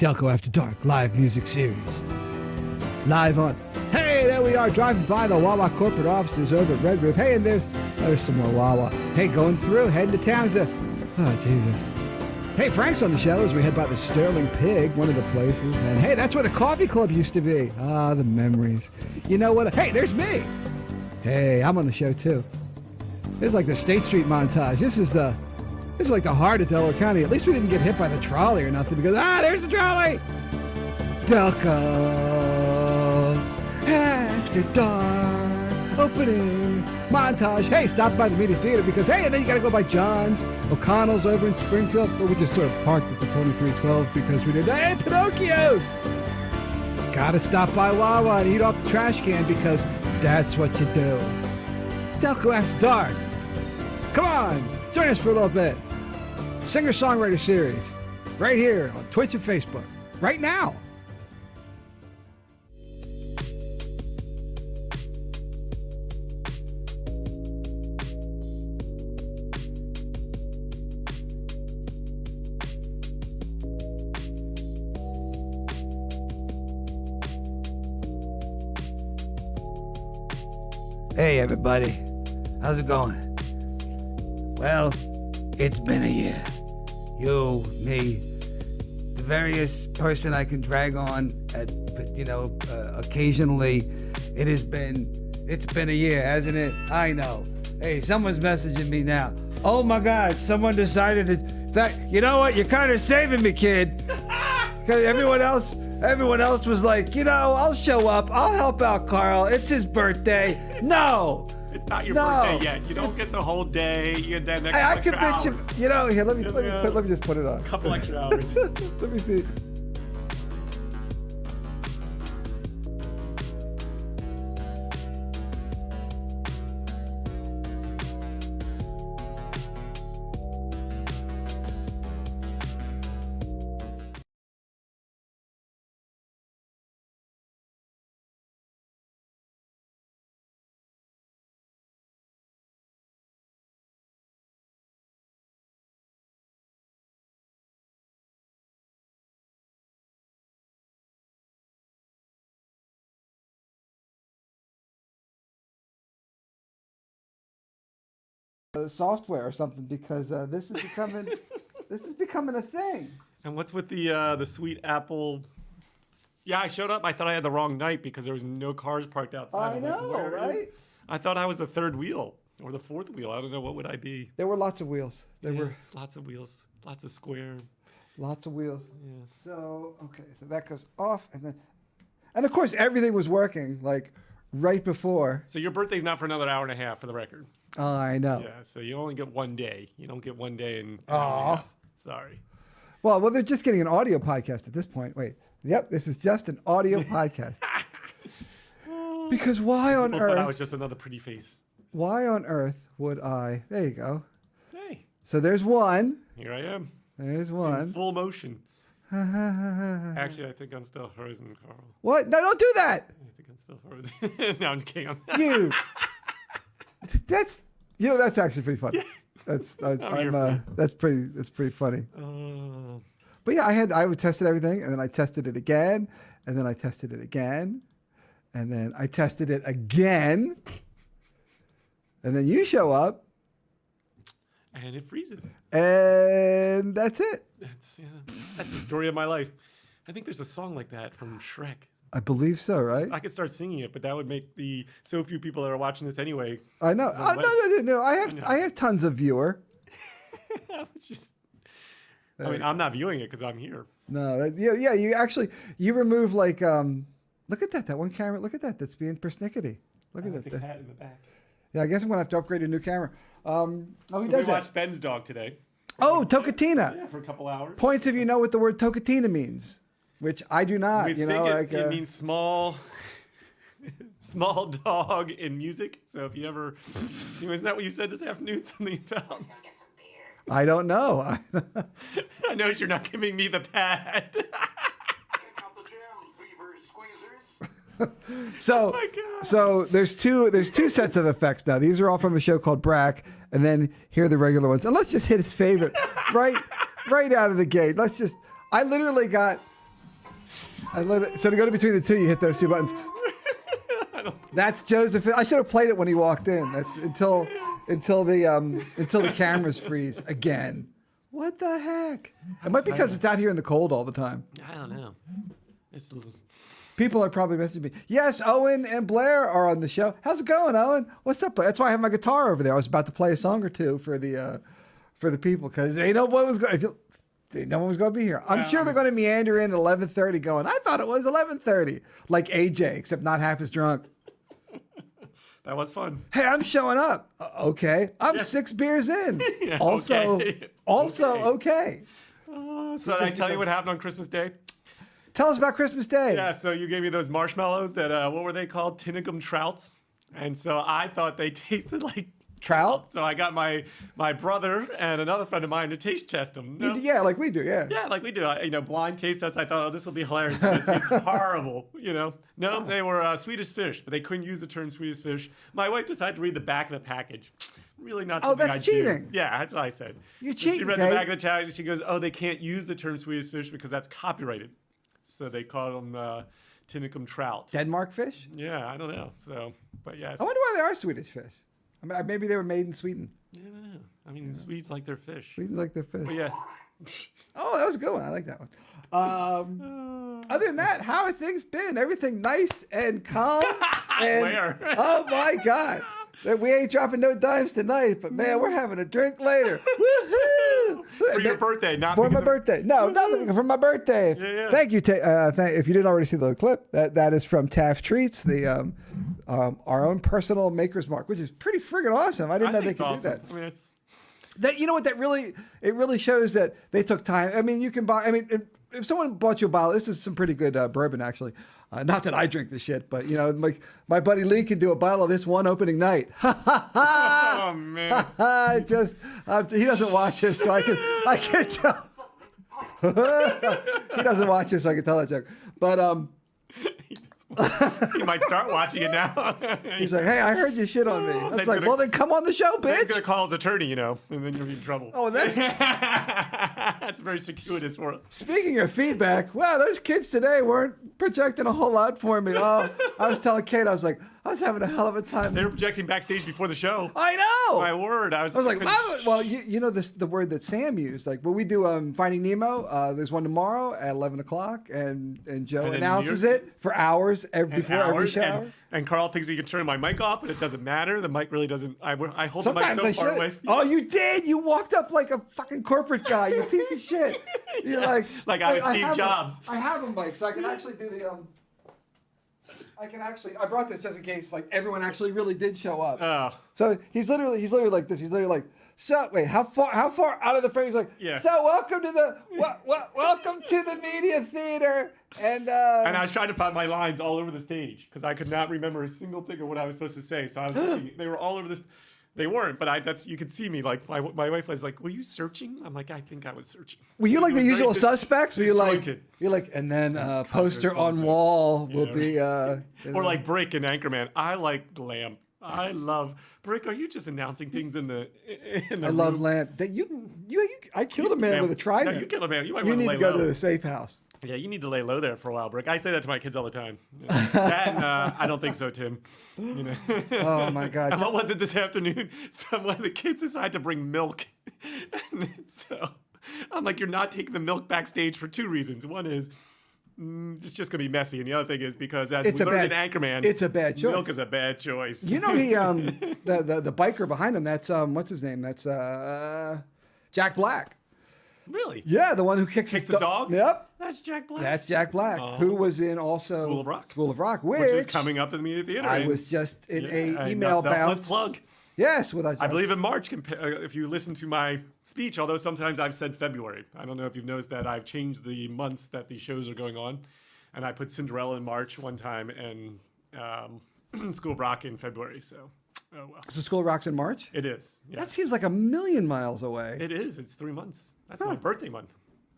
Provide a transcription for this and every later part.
Delco After Dark live music series. Live on. Hey, there we are, driving by the Wawa corporate offices over at Red Roof. Hey, and there's some more Wawa. Hey, going through, heading to town to... Oh, Jesus. Hey, Frank's on the show as we head by the Sterling Pig, one of the places. And hey, that's where the coffee club used to be. Ah, the memories. You know what? Hey, there's me. Hey, I'm on the show too. This is like the State Street montage. This is like the heart of Delaware County. At least we didn't get hit by the trolley or nothing because, there's the trolley. Delco After Dark opening montage. Hey, stop by the Media Theater because, hey, and then you got to go by John's. O'Connell's over in Springfield, but we just sort of parked at the 2312 because we did, hey, Pinocchio's. Got to stop by Wawa and eat off the trash can because that's what you do. Delco After Dark. Come on, join us for a little bit. Singer-songwriter series, right here on Twitch and Facebook, right now. Hey everybody, how's it going? Well, it's been a year. You, me, the various person I can drag on at, occasionally. It's been a year, hasn't it? I know. Hey, someone's messaging me now. Oh my God, someone decided you know what? You're kind of saving me, kid. Because everyone else was like, I'll show up. I'll help out Carl. It's his birthday. No. It's not your birthday yet. You don't get the whole day. You get that I extra can hours. bet you. Here, let me just put it on. A couple extra hours. Let me see. Software or something because this is becoming a thing. And what's with the sweet apple? Yeah, I showed up. I thought I had the wrong night because there was no cars parked outside. I know, right? I thought I was the third wheel or the fourth wheel. I don't know. What would I be? There were lots of wheels. There were lots of wheels, lots of square. Lots of wheels. Yes. So that goes off, and of course everything was working like right before. So your birthday's not for another hour and a half, for the record. Oh, I know. Yeah, so you only get one day. You don't get one day and sorry. Well, they're just getting an audio podcast at this point. Wait. Yep, this is just an audio podcast. Because why on People thought I earth? was just another pretty face. Why on earth would I? There you go. Hey, So there's one. here I am. There's In one. full motion. Actually, I think I'm still frozen, Carl. What? No, don't do that. I think I'm still frozen. No, I'm just kidding. You. That's actually pretty funny. That's pretty funny. But yeah, I tested everything, and then I tested it again, and then I tested it again, and then I tested it again, and then you show up, And it freezes. and that's it. That's the story of my life. I think there's a song like that from Shrek. I believe so, right? I could start singing it, but that would make the so few people that are watching this anyway. I know. No. I have tons of viewer. It's just, I mean, I'm not viewing it because I'm here. No, yeah. You remove like look at that one camera. Look at that. That's being persnickety. Look at that. Big hat in the back. Yeah, I guess I'm gonna have to upgrade a new camera. He So does we that. watched Ben's dog today. Oh, tocatina. Yeah, for a couple hours. Points if you know what the word tocatina means, which I do not. We think it means small dog in music. So if you ever, isn't that what you said this afternoon? Something about. I don't know. I notice you're not giving me the pad. So, my God. so there's two sets of effects now. These are all from a show called Brack, and then here are the regular ones. And let's just hit his favorite right out of the gate. I literally got So to go to between the two, you hit those two buttons. That's Joseph. I should have played it when he walked in. That's until the cameras freeze again. What the heck? It might be because it's out here in the cold all the time. I don't know. It's a little... People are probably messaging me. Yes, Owen and Blair are on the show. How's it going, Owen? What's up, Blair? That's why I have my guitar over there. I was about to play a song or two for the people because they know what was going. No one was going to be here. I'm sure they're going to meander in at 11:30 going, I thought it was 11:30. Like AJ, except not half as drunk. That was fun. Hey, I'm showing up. Okay. I'm 6 beers in. Yeah, also okay. So did I tell you what happened on Christmas Day? Tell us about Christmas Day. Yeah, so you gave me those marshmallows that, what were they called? Tinicum Trouts. And so I thought they tasted like Trout? So I got my brother and another friend of mine to taste test them. No? Yeah, like we do, yeah. Yeah, like we do. Blind taste test. I thought, this will be hilarious. It tastes horrible, No, they were Swedish fish, but they couldn't use the term Swedish fish. My wife decided to read the back of the package. Really not something that's I cheating. do. Yeah, that's what I said. You're cheating, She read okay? the back of the package. She goes, they can't use the term Swedish fish because that's copyrighted. So they call them Tinicum Trout. Denmark fish? Yeah, I don't know. So, but yes. I wonder why they are Swedish fish. I mean, maybe they were made in Sweden. Yeah, I don't know. I mean, Swedes like their fish. Swedes like their fish. But yeah. Oh, that was a good one. I like that one. Other than that, how have things been? Everything nice and calm? And, Where? Oh, my God. We ain't dropping no dimes tonight, but, man, we're having a drink later. Woohoo! For your birthday, not For my because birthday. No, nothing for my birthday. Yeah. Thank you. If you didn't already see the clip, that is from Taft Treats, the our own personal maker's mark, which is pretty friggin' awesome. I didn't know they could do that. I mean, it's... That you know what? That really shows that they took time. I mean, you can buy. I mean, if someone bought you a bottle, this is some pretty good bourbon actually. Not that I drink the shit, but like my buddy Lee can do a bottle of this one opening night. Oh man! He doesn't watch this, so I can tell. He doesn't watch this, so I can tell that joke. But He might start watching it now. he's like, "Hey, I heard you shit on me." That's like, well, then come on the show, He's bitch. gonna call his attorney, and then you'll be in trouble. Oh, that's That's very circuitous for. speaking of feedback. Wow, those kids today weren't projecting a whole lot for me. Oh, I was telling Kate, I was having a hell of a time. They were projecting backstage before the show. I know. My word, I was like, well, you know the word that Sam used. Like when we do Finding Nemo, there's one tomorrow at 11 o'clock, and Joe And then announces it for hours before every show. And Carl thinks he can turn my mic off, but it doesn't matter. The mic really doesn't. I hold Sometimes the I mic so far should. away. Oh, you did. You walked up like a fucking corporate guy. You piece of shit. You're Yeah, like I was "Wait, Steve have Jobs." I have a mic, so I can actually do the I brought this just in case like everyone actually really did show up. Oh. So he's literally like this. He's literally like, so wait, how far out of the frame? He's like, Yeah. So welcome to the welcome to the media theater. And I was trying to find my lines all over the stage because I could not remember a single thing of what I was supposed to say. So I was looking, they were all over this. They weren't, but you could see me. Like my wife was like, "Were you searching?" I'm like, "I think I was searching." were you like the usual suspects? Were you disjointed. and then poster on wall will be or like Brick and Anchorman. I like Lamp. I love Brick. Are you just announcing things in the I love Lamp. That I killed a man with a trident. No, you killed a man. You might You want to need lay to go low. to the safe house. Yeah, you need to lay low there for a while, Brick. I say that to my kids all the time. That and I don't think so, Tim. Oh my God. And what was it this afternoon? One of the kids decided to bring milk. So I'm like, you're not taking the milk backstage for 2 reasons. One is it's just gonna be messy, and the other thing is because as we learned in Anchorman, it's a bad choice. Milk is a bad choice. You know, he the biker behind him. That's what's his name? That's Jack Black. Really? Yeah, the one who kicks the dog? Yep. That's Jack Black. That's Jack Black, who was in also School of Rock, which is coming up in the media theater. I was just in a email bounce. Plug. Yes, I believe in March. If you listen to my speech, although sometimes I've said February. I don't know if you've noticed that I've changed the months that the shows are going on, and I put Cinderella in March one time and School of Rock in February. So, oh well. So School of Rock's in March? It is. Yeah. That seems like a million miles away. It is. It's 3 months. That's my birthday month.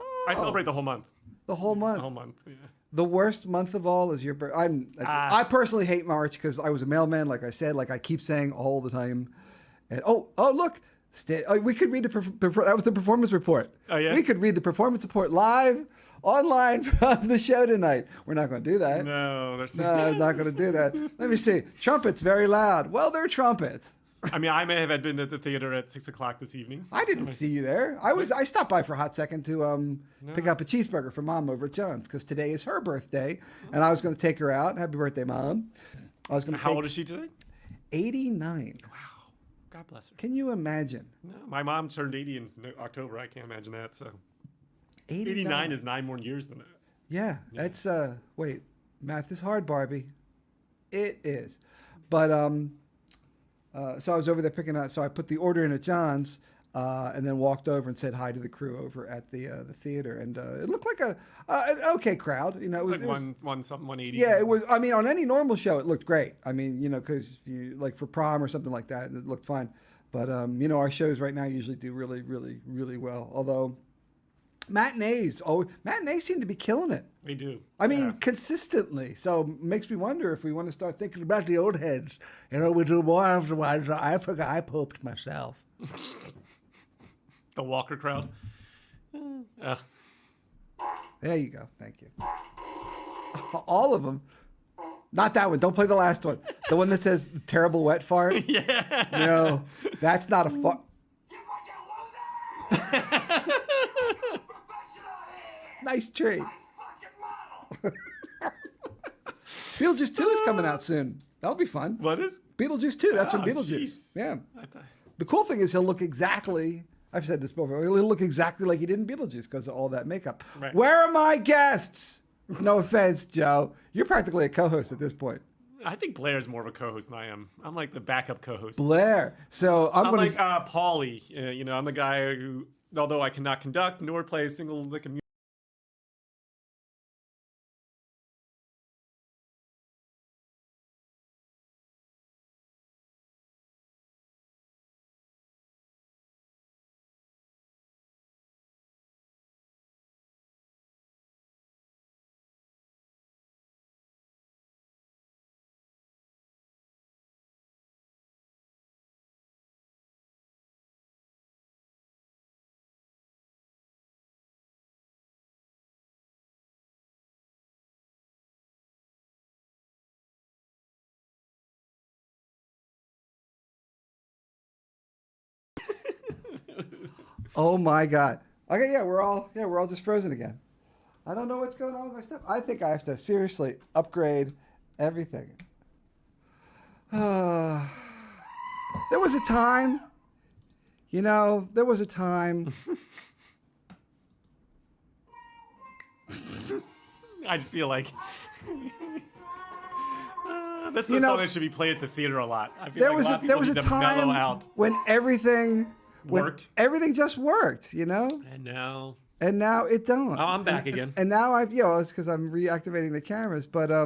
Oh. I celebrate the whole month. The whole month. The whole month. Yeah. The worst month of all is your birthday. I personally hate March because I was a mailman, like I said, like I keep saying all the time. And look, we could read that was the performance report. Oh yeah. We could read the performance report live online from the show tonight. We're not going to do that. No, there's No, I'm not going to do that. Let me see. Trumpets very loud. Well, they're trumpets. I mean, I may have been at the theater at 6 o'clock this evening. I didn't see you there. I stopped by for a hot second to pick up a cheeseburger for Mom over at John's because today is her birthday, and I was going to take her out. Happy birthday, Mom! I was going to. How old is she today? 89. Wow, God bless her. Can you imagine? No, my mom turned 80 in October. I can't imagine that. So 89. 89 is 9 more years than that. Yeah, that's wait, math is hard, Barbie. It is. But so I was over there picking up, so I put the order in at John's and then walked over and said hi to the crew over at the theater, and it looked like an okay crowd. You know, it was Like 180. Yeah, it was. I mean, on any normal show, it looked great. I mean, you know, because you like for prom or something like that, it looked fine. But you know, our shows right now usually do really, really, really well. Although matinees seem to be killing it. They do. I mean, consistently. So makes me wonder if we want to start thinking about the old heads. You know, we do more of the ones. I forgot I pooped myself. The Walker crowd. There you go. Thank you. All of them. Not that one. Don't play the last one. The one that says terrible wet fart. Yeah. No, that's not a fart. Nice tree. Beetlejuice 2 is coming out soon. That'll be fun. What is? Beetlejuice 2. That's from Oh, Beetlejuice. jeez. Yeah. The cool thing is he'll look exactly. I've said this before. He'll look exactly like he did in Beetlejuice because of all that makeup. Right. Where are my guests? No offense, Joe. You're practically a co-host at this point. I think Blair's more of a co-host than I am. I'm like the backup co-host. Blair. So I'm I'm going like Paulie. You know, I'm the guy who, although I cannot conduct nor play a single lick of music. Oh my God. Okay, yeah, we're all just frozen again. I don't know what's going on with my stuff. I think I have to seriously upgrade everything. There was a time, there was a time. I just feel like this is something that should be played at the theater a lot. I feel There like was a lot of there people was a need to mellow time out. when everything Worked. just worked, And now, and now it don't. oh, I'm back again. And now it's because I'm reactivating the cameras, but I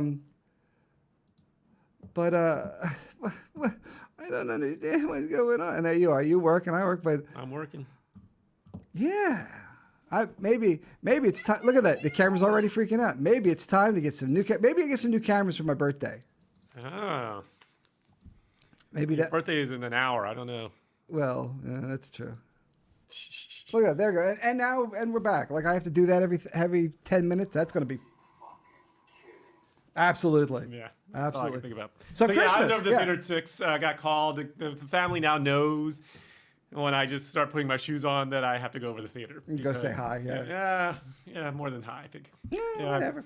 don't understand what's going on. And there you are. You work and I work, but I'm working. yeah, maybe it's time. Look at that. The camera's already freaking out. Maybe it's time to get some new. Maybe I get some new cameras for my birthday. Oh, Maybe your that. birthday is in an hour. I don't know. Well, yeah, that's true. Look at that. There you go. And now we're back. Like I have to do that every 10 minutes. That's going to be. Absolutely. Yeah, that's all I can Absolutely. think about. So yeah, I was Christmas, over the yeah. theater at 6. Got called. The family now knows when I just start putting my shoes on that I have to go over the theater. Go say hi, yeah. Yeah, more than hi, I think. Yeah, whatever.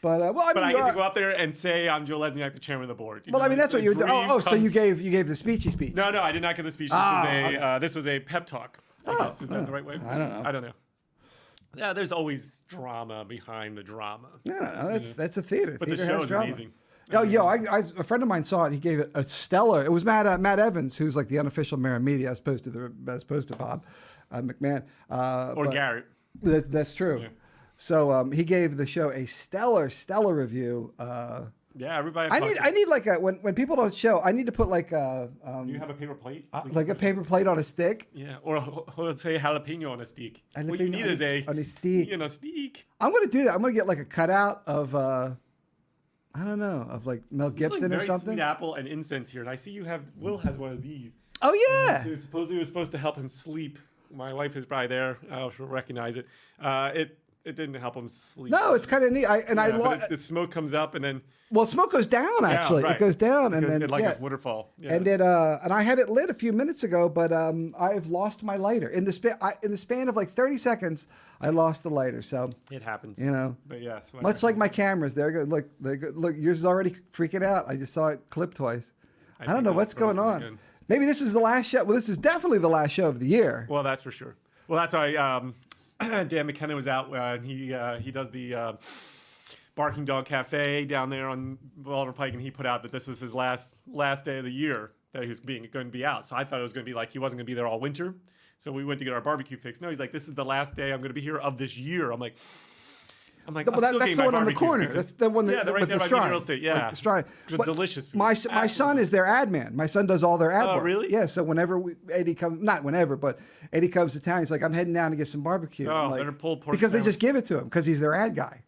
But well, I mean, But I get to go up there and say I'm Joe Lesniak, the chairman of the board. well, I mean, that's what you. So you gave the speechy speech. No, I did not give the speech. This was a pep talk. I guess. Is that the right way? I don't know. I don't know. Yeah, there's always drama behind the drama. I don't know. That's a theater. But Theater the show has is drama. amazing. A friend of mine saw it. He gave it a stellar. It was Matt Evans, who's like the unofficial mayor of media, as opposed to Bob McMahon. Or Garrett. That's true. Yeah. So he gave the show a stellar review. Yeah, everybody. I need like when people don't show, I need to put like a Do you have a paper plate? like a paper plate on a stick. Yeah, or Jose jalapeno on a stick. What you Jalapeno need is on a stick. Stick. I'm gonna do that. I'm gonna get like a cutout of I don't know, of like Mel Gibson or very something. Sweet apple and incense here, and I see Will has one of these. Oh yeah. So supposedly it was supposed to help him sleep. My wife is probably there. She'll recognize it. it didn't help him sleep. No, it's kind of neat. The smoke comes up and then Well, smoke goes down. Actually, right. it goes down, and then it's like a waterfall. Yeah. And and I had it lit a few minutes ago, but I've lost my lighter in the span of like 30 seconds. I lost the lighter, so it happens. But yes, much like my cameras. There go. Look, yours is already freaking out. I just saw it clip twice. I don't know what's going on. Good. Maybe this is the last show. Well, this is definitely the last show of the year. Well, that's for sure. Well, that's why Dan McKenna was out. He does the Barking Dog Cafe down there on Walter Pike, and he put out that this was his last day of the year that he was going to be out. So I thought it was going to be like he wasn't going to be there all winter. So we went to get our barbecue fix. No, he's like, this is the last day I'm going to be here of this year. I'm like, well, that's the one on the corner. That's the one that, right with there the by shrine. Real Estate. Yeah, the shrine. Delicious food. My son is their ad man. My son does all their ad work. Oh, really? Yeah. So whenever Eddie comes, not whenever, but Eddie comes to town, he's like, I'm heading down to get some barbecue. Oh, like, better pull pork because they sandwich. just give it to him because he's their ad guy.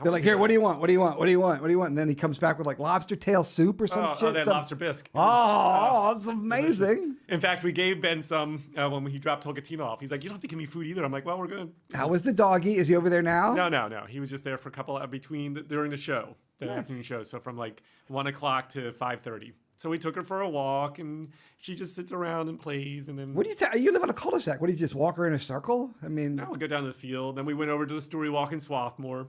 They're like, here, what do you want? What do you want? What do you want? What do you want? And then he comes back with like lobster tail soup or some shit. Oh, that lobster bisque. Oh, it's amazing. In fact, we gave Ben some when he dropped Tolkatino off. He's like, you don't have to give me food either. I'm like, well, we're good. How was the doggy? Is he over there now? No. He was just there for a couple during the show, the afternoon show. So from like 1 o'clock to 5:30. So we took her for a walk, and she just sits around and plays. And then what do you tell? You live in a cul-de-sac. What do you just walk her in a circle? I mean, no, we'll go down to the field. Then we went over to the Story Walk in Swarthmore.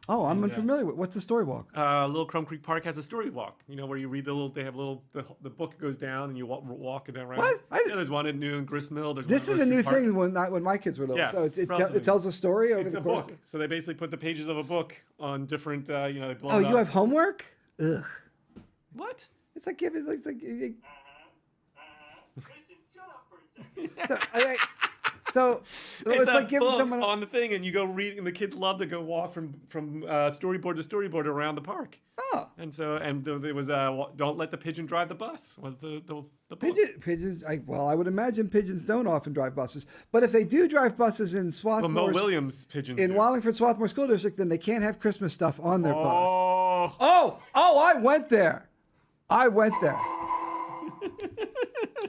Oh, I'm unfamiliar with. What's the story walk? Little Crum Creek Park has a story walk. You know, where you read the book goes down and you walk it down around. What? There's one in New and Grist Mill. This is a new thing when my kids were little. Yes, so it tells a story over the course. Book. So they basically put the pages of a book on different, they blow Oh, it you up. have homework? Ugh. What? It's like giving. It's like. Listen, shut up for a second. So it's a like giving book someone on the thing, and you go read, and the kids love to go walk from storyboard to storyboard around the park. Oh, And so, there was don't let the pigeon drive the bus was the book. pigeons. I would imagine pigeons don't often drive buses, but if they do drive buses in Well, Swarthmore, Mo Williams pigeons in do. Wallingford Swarthmore School District, then they can't have Christmas stuff on their bus. Oh, I went there.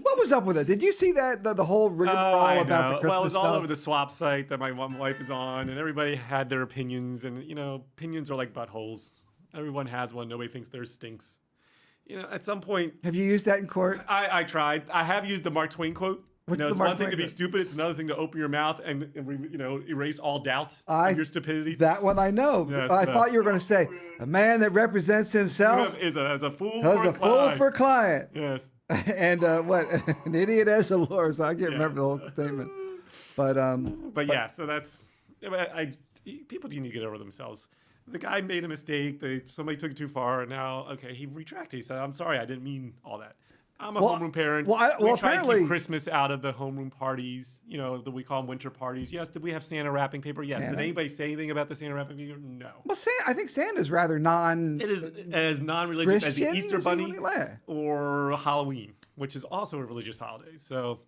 What was up with it? Did you see that the whole rigmarole about the Christmas well, it was all stuff? over the swap site that my wife is on, and everybody had their opinions, and opinions are like buttholes. Everyone has one. Nobody thinks theirs stinks. At some point, Have you used that in court? I tried. I have used the Mark Twain quote. What's the it's Mark one thing Twain to be quote? stupid. It's another thing to open your mouth and erase all doubt of your stupidity. That one I know. Yes, I thought you were going to say a man that represents himself is a fool. has for a fool for client. Yes. And what an idiot as a lawyer. So I can't remember the whole statement, But yeah, so that's people do need to get over themselves. The guy made a mistake. Somebody took it too far, and now he retracted. He said, "I'm sorry, I didn't mean all that. I'm a homeroom parent. We try to apparently keep Christmas out of the homeroom parties. We call them winter parties. Yes, did we have Santa wrapping paper? Yes. Santa? Did anybody say anything about the Santa wrapping paper? No. Well, I think Santa's rather non. It is as non-religious as the Christian Easter as Bunny you would like. or Halloween, which is also a religious holiday. So,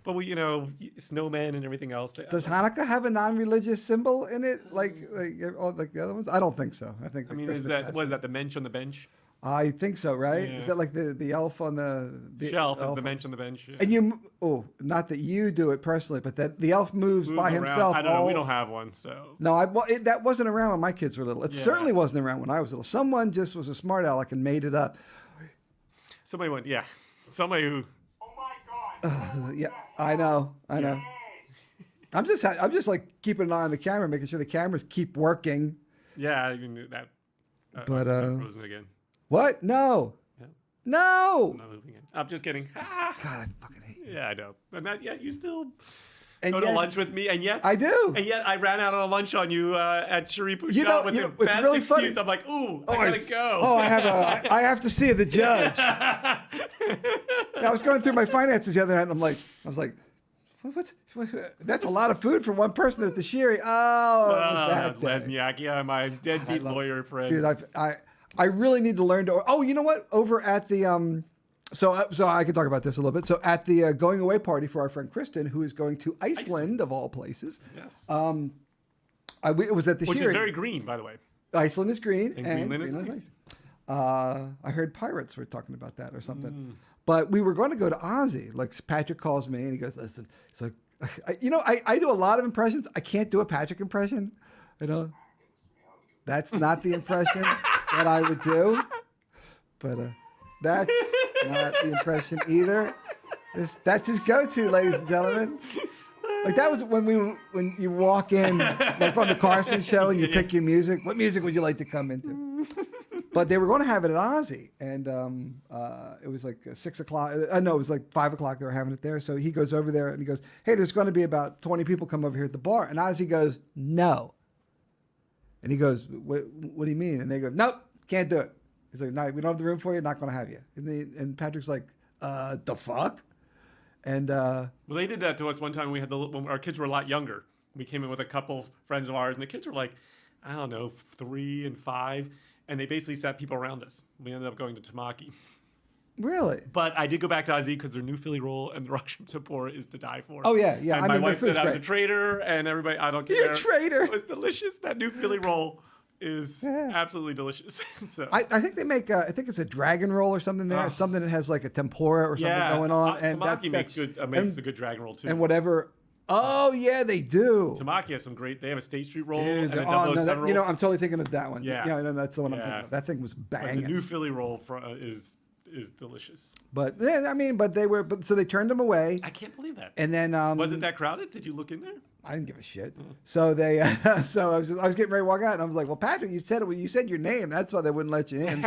but we, snowmen and everything else. Does Hanukkah have a non-religious symbol in it, like all like the other ones? I don't think so. I think. Is that the mensch on the bench? I think so, right? Yeah. Is that like the elf on the Shelf is elf the bench on the bench. Yeah. And not that you do it personally, but that the elf moves by around. himself. I don't know. We don't have one, so. No, that wasn't around when my kids were little. It certainly wasn't around when I was little. Someone just was a smart aleck and made it up. Somebody who. Oh my God. Yeah, I know. Yes. I'm just like keeping an eye on the camera, making sure the cameras keep working. Yeah, I mean that. But frozen again. what? No, Yeah. no. I'm not moving it. I'm just kidding. God, I fucking hate you. Yeah, I know. But not yet. You still And go to yet- lunch with me, and yet I do. And yet I ran out on a lunch on you at Cherie Pouchot with the it's best really excuse. funny. I'm like, ooh, I gotta go. Oh, I have to see the judge. I was going through my finances the other night, and I was like, what? That's a lot of food for one person at the Sherry. Oh, it was that day. Lesniak, yeah, my deadbeat lawyer friend. Dude, I really need to learn to. Oh, you know what? Over at the so I can talk about this a little bit. So at the going away party for our friend Kristen, who is going to Iceland of all places. Yes. It was at the Which Sherry. is very green, by the way. Iceland is green and Greenland is Greenland nice. is nice. I heard pirates were talking about that or something. But we were going to go to Ozzy. Like Patrick calls me and he goes, "Listen." So I do a lot of impressions. I can't do a Patrick impression, You know, that's not the impression that I would do, but that's not the impression either. That's his go-to, ladies and gentlemen. Like that was when you walk in like from the Carson show and you pick your music. What music would you like to come into? But they were going to have it at Ozzy, and it was like 6 o'clock. No, it was like 5 o'clock. They were having it there. So he goes over there and he goes, "Hey, there's going to be about 20 people come over here at the bar." And Ozzy goes, "No." And he goes, "What do you mean?" And they go, "Nope, can't do it." He's like, "No, we don't have the room for you. Not going to have you." And Patrick's like, "The fuck?" And well, they did that to us one time. We had when our kids were a lot younger. We came in with a couple friends of ours, and the kids were like, I don't know, 3 and 5, and they basically sat people around us. We ended up going to Tamaki. Really? But I did go back to Ozzy because their new Philly roll and the Russian Tapor is to die for. Oh yeah, yeah. And I my mean, wife the food's said I was a great. traitor, and everybody, I don't care. You're a traitor. It was delicious. That new Philly roll is absolutely delicious. So I think they make, I think it's a dragon roll or something there. It's something that has like a tempura or something going on. And Tamaki makes that's a good dragon roll too. and whatever. Oh yeah, they do. Tamaki has some great. They have a State Street roll Dude, and a no, 007 roll. I'm totally thinking of that one. Yeah. Yeah, no, that's the one I'm Yeah. thinking of. That thing was But banging. the new Philly roll is delicious. But yeah, I mean, so they turned them away. I can't believe that. And then Was it that crowded? Did you look in there? I didn't give a shit. So they, so I was getting ready to walk out, and I was like, "Well, Patrick, you said your name. That's why they wouldn't let you in."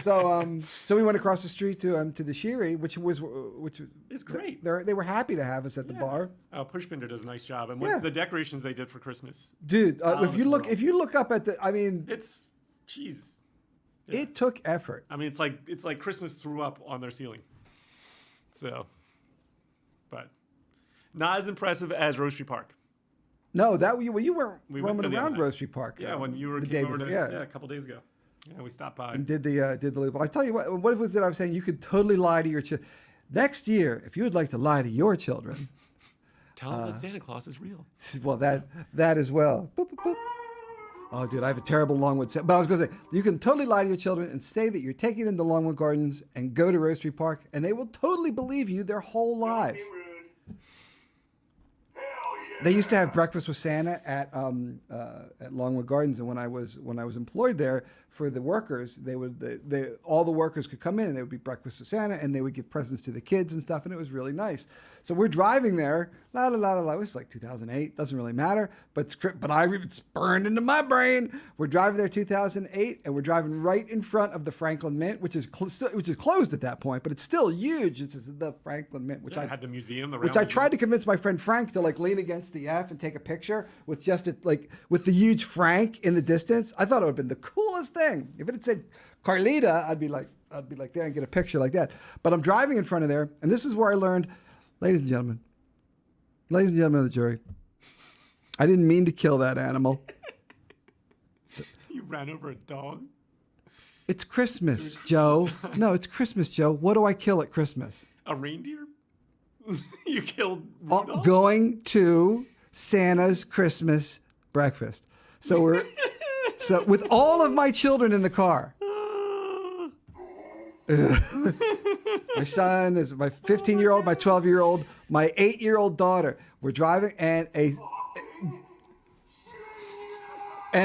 So we went across the street to the Shiri, which It's great. They were happy to have us at the bar, Pushbinder does a nice job, and Yeah. the decorations they did for Christmas, dude. Oh, If you look up at I mean, it's jeez. it took effort. I mean, it's like Christmas threw up on their ceiling. So, but not as impressive as Roastery Park. No, you weren't We went roaming there the around other night. Roastery Park. Yeah, when you the came day over before, a couple days ago. Yeah, we stopped by. and did the label. I tell you what was it I was saying? You could totally lie to your children. Next year, if you would like to lie to your children, Tell them that Santa Claus is real. well, that as well. Boop, boop, boop. Oh, dude, I have a terrible Longwood. But I was going to say, you can totally lie to your children and say that you're taking them to Longwood Gardens and go to Roastery Park, and they will totally believe you their whole lives. Be rude. Hell yeah. They used to have breakfast with Santa at Longwood Gardens, and when I was employed there for the workers, all the workers could come in and they would be breakfast with Santa, and they would give presents to the kids and stuff, and it was really nice. So we're driving there, la la la la la. It was like 2008, doesn't really matter, but it's burned into my brain. We're driving there 2008, and we're driving right in front of the Franklin Mint, which is closed at that point, but it's still huge. It's the Franklin Mint, which I had the museum. which I tried to convince my friend Frank to like lean against the F and take a picture with just with the huge Frank in the distance. I thought it would have been the coolest thing. If it had said Carlita, I'd be like there and get a picture like that. But I'm driving in front of there, and this is where I learned, ladies and gentlemen of the jury, I didn't mean to kill that animal. You ran over a dog. It's Christmas, Joe. No, it's Christmas, Joe. What do I kill at Christmas? A reindeer? You killed Rudolph? Going to Santa's Christmas breakfast. So with all of my children in the car. My son is my 15-year-old, my 12-year-old, my 8-year-old daughter. We're driving, and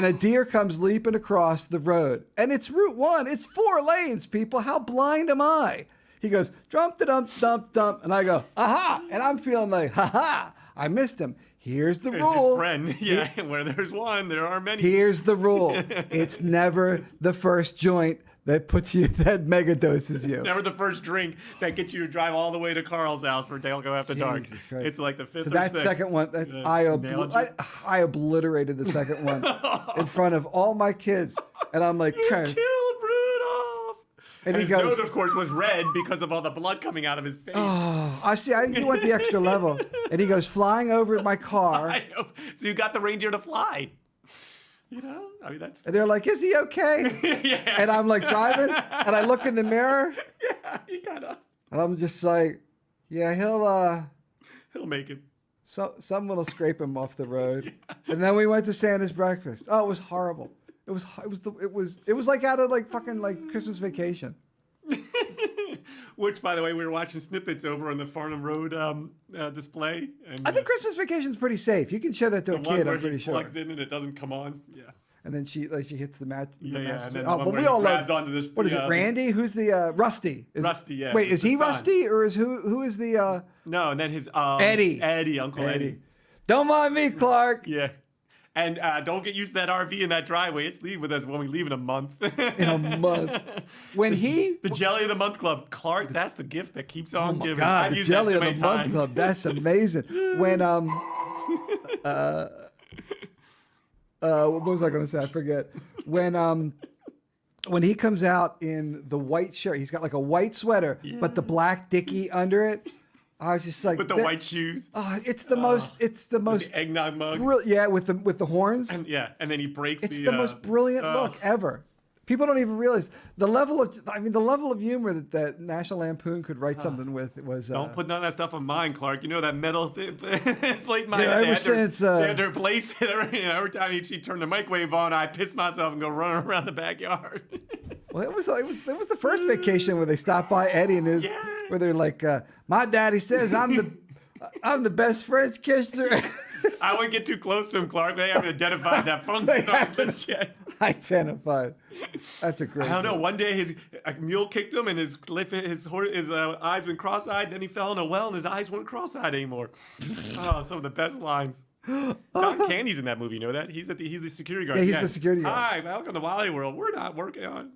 a deer comes leaping across the road. And it's Route 1. It's 4 lanes, people. How blind am I? He goes, dump, dump, dump, dump. And I go, aha. And I'm feeling like, ha. I missed him. Here's the rule. His friend. Yeah, where there's one, there are many. Here's the rule. It's never the first joint that mega doses you. Never the first drink that gets you to drive all the way to Carl's house for Delco after dark. Jesus Christ. It's like the fifth So or that sixth. second one, Nailed you. I obliterated the second one in front of all my kids. And I'm like, You killed Rudolph. And he his goes- nose, of course, was red because of all the blood coming out of his face. I see, you went the extra level. And he goes flying over my car. I know. So you got the reindeer to fly. You know? I mean, that's... And they're like, is he okay? Yeah. And I'm like driving, and I look in the mirror, Yeah, he got up. and I'm just like, yeah, He'll make it. someone will scrape him off the road. And then we went to Santa's breakfast. Oh, it was horrible. It was like out of like fucking like Christmas Vacation. Which, by the way, we were watching snippets over on the Farnham Road display. And I think Christmas Vacation is pretty safe. You can show that to a the one kid. where I'm pretty he sure. plugs in and it doesn't come on. Yeah. And then she hits the match. Yeah, and then oh, one but where we he all grabs love. onto this. What is it? Randy? Who's the Rusty? Rusty, yeah. Wait, is the he son. Rusty or is who is the No, and then his Eddie? Uncle Eddie. Don't mind me, Clark. Yeah. And don't get used to that RV in that driveway. It's leaving with us when we leave in a month. In a month. When he The Jelly of the Month Club, Clark. That's the gift that keeps on Oh my giving. God, I've the used that Jelly so of the many Month times. Club. That's amazing. When what was I going to say? I forget. When he comes out in the white shirt, he's got like a white sweater, but the black dicky under it. I was just like With the white shoes. Oh, it's the most. It's the most. The eggnog mug. Yeah, with the horns. And then he breaks It's the most brilliant look ever. People don't even realize the level of humor that National Lampoon could write something with. It was Don't put none of that stuff on mine, Clark. You know that metal plate mine. Yeah, ever since they had to replace it. Every time she turned the microwave on, I piss myself and go running around the backyard. Well, it was the first vacation where they stopped by Eddie and where they're like, my daddy says I'm the best French kisser. I wouldn't get too close to him, Clark. They haven't identified that fungus on his lips yet. Identified. That's a great. I don't know. joke. One day a mule kicked him and his eyes went cross-eyed. Then he fell in a well and his eyes weren't cross-eyed anymore. Oh, some of the best lines. John Candy's in that movie. You know that? He's the security guard. Yeah, he's the security guard. Hi, welcome to Wally World. We're not working on.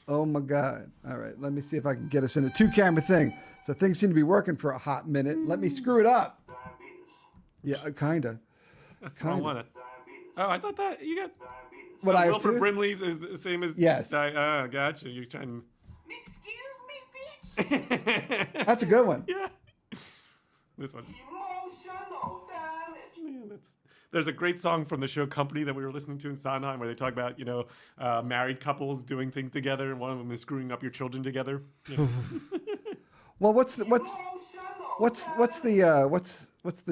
Oh my God. All right. Let me see if I can get us in a 2-camera thing. So things seem to be working for a hot minute. Let me screw it up. Yeah, kinda. That's what I wanted. Oh, I thought that you got. What I have Wilford to? Brimley's is the same as. Yes. Gotcha. You're trying. Excuse me, bitch. That's a good one. Yeah. This one. Emotional damage. There's a great song from the show Company that we were listening to in Sondheim where they talk about, married couples doing things together and one of them is screwing up your children together. Yeah. Well, what's the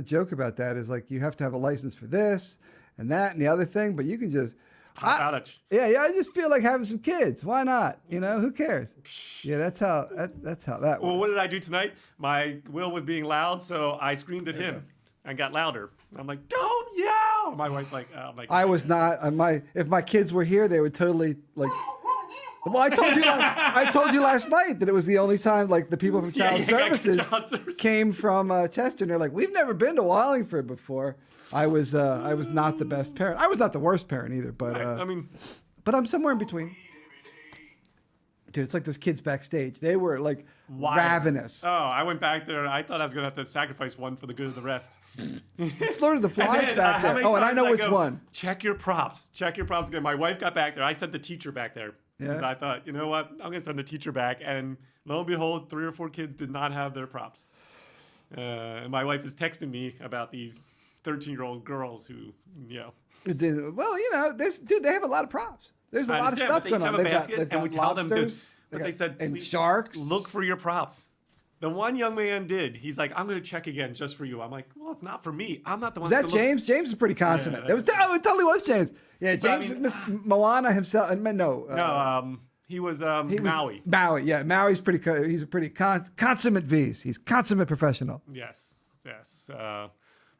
joke about that? Is like you have to have a license for this and that and the other thing, but you can just. Yeah. I just feel like having some kids. Why not? Who cares? Yeah, that's how that Well, works. what did I do tonight? My Will was being loud, so I screamed at him and got louder. I'm like, don't yell. My wife's like, oh, my God. I was not. If my kids were here, they would totally like. Well, I told you last night that it was the only time like the people from Child Services came from Chester, and they're like, "We've never been to Wallingford before." I was not the best parent. I was not the worst parent either, but but I'm somewhere in between. Dude, it's like those kids backstage. They were like ravenous. Oh, I went back there. I thought I was gonna have to sacrifice one for the good of the rest. Lord of the Flies back there. Oh, and I know which one. Check your props. Check your props again. My wife got back there. I sent the teacher back there. Because I thought, you know what? I'm going to send the teacher back. And lo and behold, 3 or 4 kids did not have their props. And my wife is texting me about these 13-year-old girls who, Well, they have a lot of props. There's a lot of stuff going on. They've got lobsters. They said, and sharks. Look for your props. The one young man did. He's like, I'm going to check again just for you. I'm like, well, it's not for me. I'm not the one. Was that James? James is pretty consummate. It totally was James. Yeah, James, Moana himself. No, he was Maui. Maui, yeah. Maui's pretty. He's a pretty consummate V's. He's consummate professional. Yes.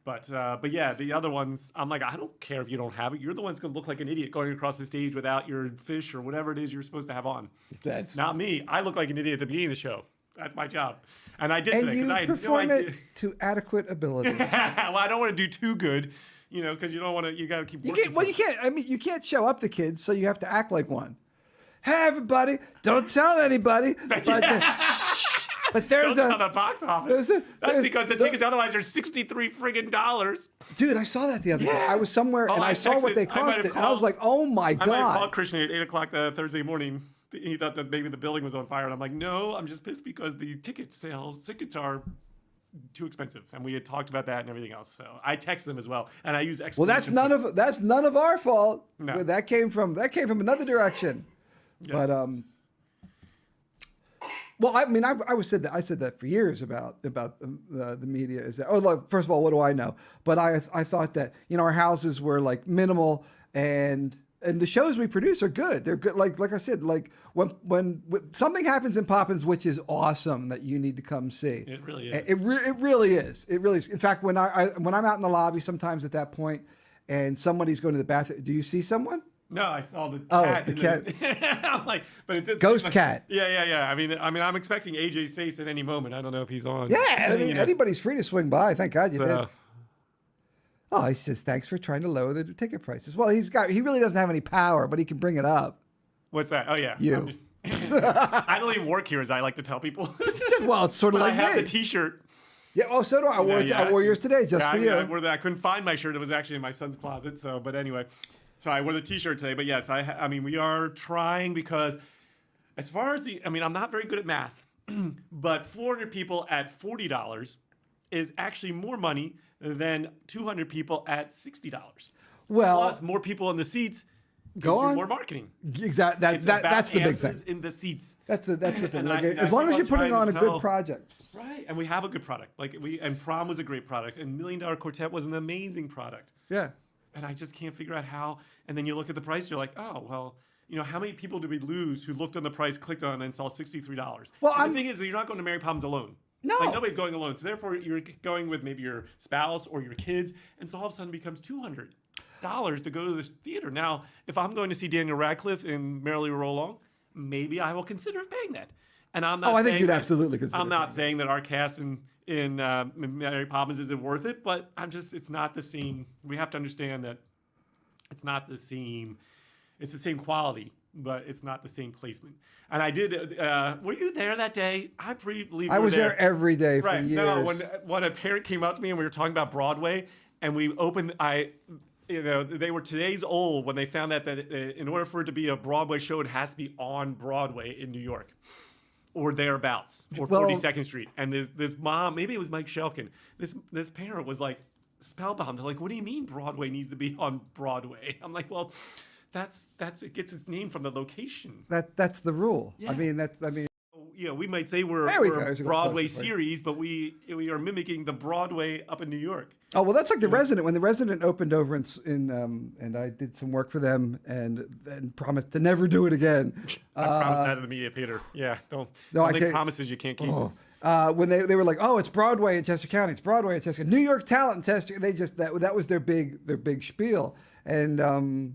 But yeah, the other ones, I'm like, I don't care if you don't have it. You're the one's going to look like an idiot going across the stage without your fish or whatever it is you're supposed to have on. That's not me. I look like an idiot at the beginning of the show. That's my job. And I did today because I had no idea. It to adequate ability. Well, I don't want to do too good, because you don't want to. You got to keep working. You can't. I mean, you can't show up to kids, so you have to act like one. Hey, everybody! Don't tell anybody. But there's don't tell the box office. That's because the tickets otherwise are $63 friggin'. Dude, I saw that the other day. I was somewhere and I saw what they costed, and I was like, "Oh my God!" I might have called Christian at 8:00 Thursday morning. He thought that maybe the building was on fire, and I'm like, "No, I'm just pissed because the tickets are too expensive." And we had talked about that and everything else. So I text them as well, and I use Well, that's none of our fault. No. That came from another direction. Yes. But well, I mean, I said that for years about the media. Is that look, first of all, what do I know? But I thought that our houses were like minimal and and the shows we produce are good. They're good. Like I said, like when something happens in Poppins, which is awesome, that you need to come see. It really is. It really is. It really is. In fact, when I'm out in the lobby, sometimes at that point, and somebody's going to the bathroom, do you see someone? No, I saw the cat. Oh, the cat. I'm like, but it did Ghost seem like- cat. Yeah. I mean, I'm expecting AJ's face at any moment. I don't know if he's on. Yeah, I mean, You know, anybody's free to swing by. Thank God you did. so- Oh, he says thanks for trying to lower the ticket prices. Well, he really doesn't have any power, but he can bring it up. What's that? Oh yeah. You. I'm just- I don't even work here, as I like to tell people. Well, it's sort of But like I have me. the T-shirt. Yeah. Oh, so do I. I wore yours today just Yeah, for you. I couldn't find my shirt. It was actually in my son's closet. So, but anyway, so I wore the T-shirt today. But yes, I mean, we are trying because, as far as I'm not very good at math, but 400 people at $40 is actually more money than 200 people at $60. Well, Plus, more people in the seats. Go gives you on. more marketing. Exactly. It's about That's the big asses thing. in the seats. That's the thing. And Like, I as long keep as you're putting trying on to a good tell- project. Right, and we have a good product. And Prom was a great product, and $1 Million Quartet was an amazing product. Yeah. And I just can't figure out how. And then you look at the price, you're like, oh well, how many people did we lose who looked on the price, clicked on it, and saw $63? Well, And the thing is, that you're not going to Mary Poppins alone. No. Like nobody's going alone. So therefore, you're going with maybe your spouse or your kids, and so all of a sudden it becomes $200 to go to the theater. Now, if I'm going to see Daniel Radcliff and Merrily Roll Along, maybe I will consider paying that. And I'm not. Oh, I think saying you'd that- absolutely consider I'm not paying saying that our cast in Mary Poppins isn't worth it, but it's not the same. We have to understand that it's not the same. It's the same quality, but it's not the same placement. And I did. Were you there that day? I believe I was there every day for right. years. No, when a parent came up to me and we were talking about Broadway, and we opened, they were today's old when they found out that in order for it to be a Broadway show, it has to be on Broadway in New York, or thereabouts, or 42nd Street. And this mom, maybe it was Mike Shelkin. This parent was like spellbound. They're like, "What do you mean Broadway needs to be on Broadway?" I'm like, "Well, that's it gets its name from the location." That's the rule. Yeah. I mean, We might say we're There we go. a There's a good Broadway question for you. series, but we are mimicking the Broadway up in New York. oh well, that's like The Resident. When The Resident opened over in and I did some work for them and promised to never do it again. I promised that in the media theater. Yeah, don't I make can't- promises you can't keep. When they were like, oh, it's Broadway in Chester County, it's Broadway in Chester, New York talent in Chester. They just that was their big spiel, and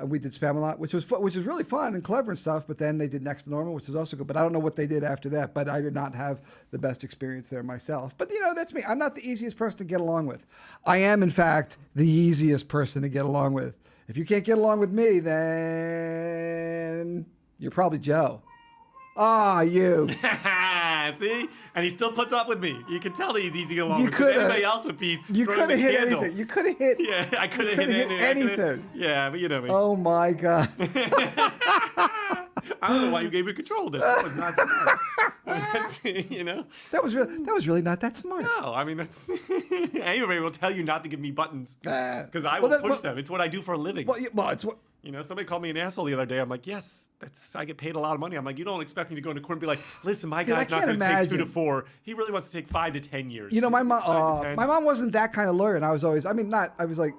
we did Spamalot, which was really fun and clever and stuff. But then they did Next to Normal, which is also good. But I don't know what they did after that. But I did not have the best experience there myself. But that's me. I'm not the easiest person to get along with. I am, in fact, the easiest person to get along with. If you can't get along with me, then you're probably Joe. Ah, you. See, and he still puts up with me. You can tell that he's easy to get along You with. 'Cause coulda- anybody else would be. You throwing could have the hit candle. anything. You could have hit. Yeah, I could have coulda hit hit anything. anything. Yeah, but you know me. Oh my God. I don't know why you gave me control of this. That was not smart. That was really not that smart. No, I mean that's anybody will tell you not to give me buttons because I will Well, push them. It's what I do for a living. Well, it's what. Somebody called me an asshole the other day. I'm like, yes, I get paid a lot of money. I'm like, you don't expect me to go into court and be like, listen, my Dude, I guy's not can't going to take 2 to imagine. 4. He really wants to take 5 to 10 years. My 5 to 10. mom wasn't that kind of lawyer, and I was always. I was like,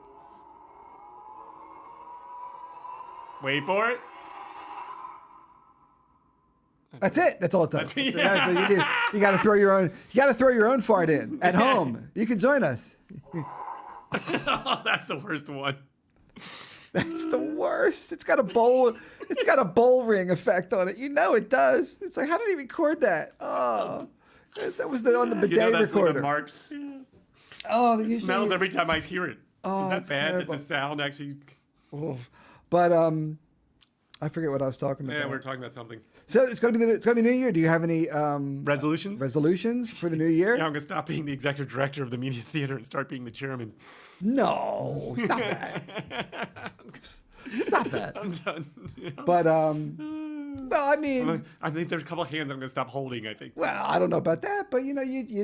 Wait for it. that's it. That's all it does. That's- You got to throw your own. You got to throw your own fart in at home. You can join us. Oh, that's the worst one. That's the worst. It's got a bowl. It's got a bowl ring effect on it. It does. It's like, how did he record that? Oh, that was on the bidet That's recorder. the marks. Oh, It smells every time I hear it. Oh, Is that it's bad terrible. that the sound actually? Oh. But I forget what I was talking about. Yeah, we're talking about something. So it's gonna be New Year. Do you have any Resolutions? resolutions for the new year? Yeah, I'm gonna stop being the executive director of the media theater and start being the chairman. No, stop that. Stop that. I'm done. But well, I mean, I think there's a couple of hands I'm gonna stop holding. I think well, I don't know about that, but you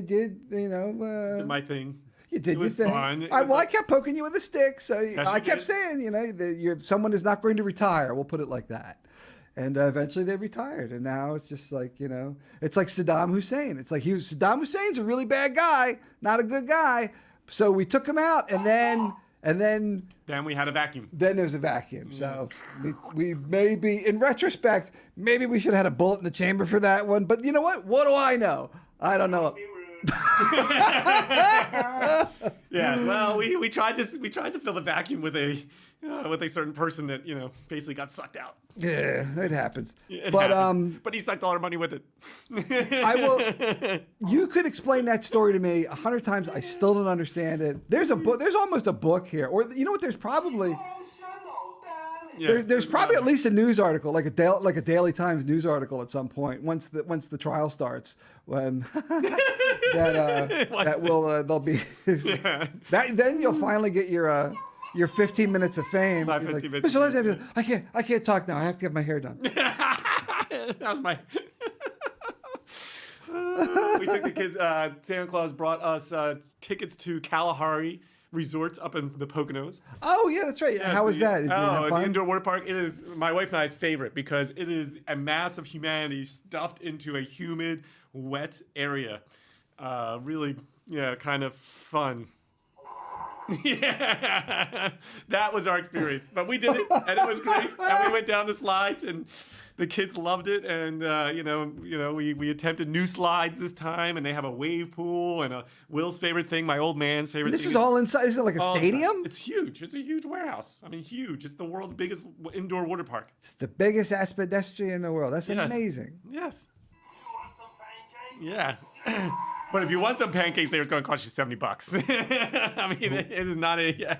did, did my thing. you did It was your thing. fun. It I was like- kept poking you with a stick, so you I kept did. saying, that someone is not going to retire. We'll put it like that. And eventually they retired, and now it's just like it's like Saddam Hussein. It's like Saddam Hussein's a really bad guy, not a good guy. So we took him out, and then and then we had a vacuum. there's a vacuum. So we maybe, in retrospect, maybe we should have had a bullet in the chamber for that one. But you know what? What do I know? I don't know. Be rude. Yeah, well, we tried to fill the vacuum with a certain person that basically got sucked out. Yeah, it happens. It But happens. But he sucked all our money with it. I will. You could explain that story to me 100 times. I still don't understand it. There's a book. There's almost a book here, or you know what? There's probably Emotional damage. Yes, there's probably at least a news article, like a Daily Times news article at some point once the trial starts. When that will there'll be that then you'll finally get your 15 minutes of fame. My You're 15 like, minutes Mr. of Leslie, I can't talk now. I have to get my hair done. That was my. We took the kids. Santa Claus brought us tickets to Kalahari Resorts up in the Poconos. Oh yeah, that's right. How was that? Did you have the fun? indoor water park. It is my wife and I's favorite because it is a mass of humanity stuffed into a humid, wet area. Really, kind of fun. Yeah, that was our experience. But we did it, and it was great. And we went down the slides, and the kids loved it. And we attempted new slides this time, and they have a wave pool and a Will's favorite thing, my old man's favorite. This thing is all inside. Is it like a all stadium? It's huge. It's a huge warehouse. I mean, huge. It's the world's biggest indoor water park. It's the biggest aspidestria in the world. That's Yes. amazing. Yes. You want some pancakes? Yeah. But if you want some pancakes, they're going to cost you $70. I mean, it is not a. Yeah,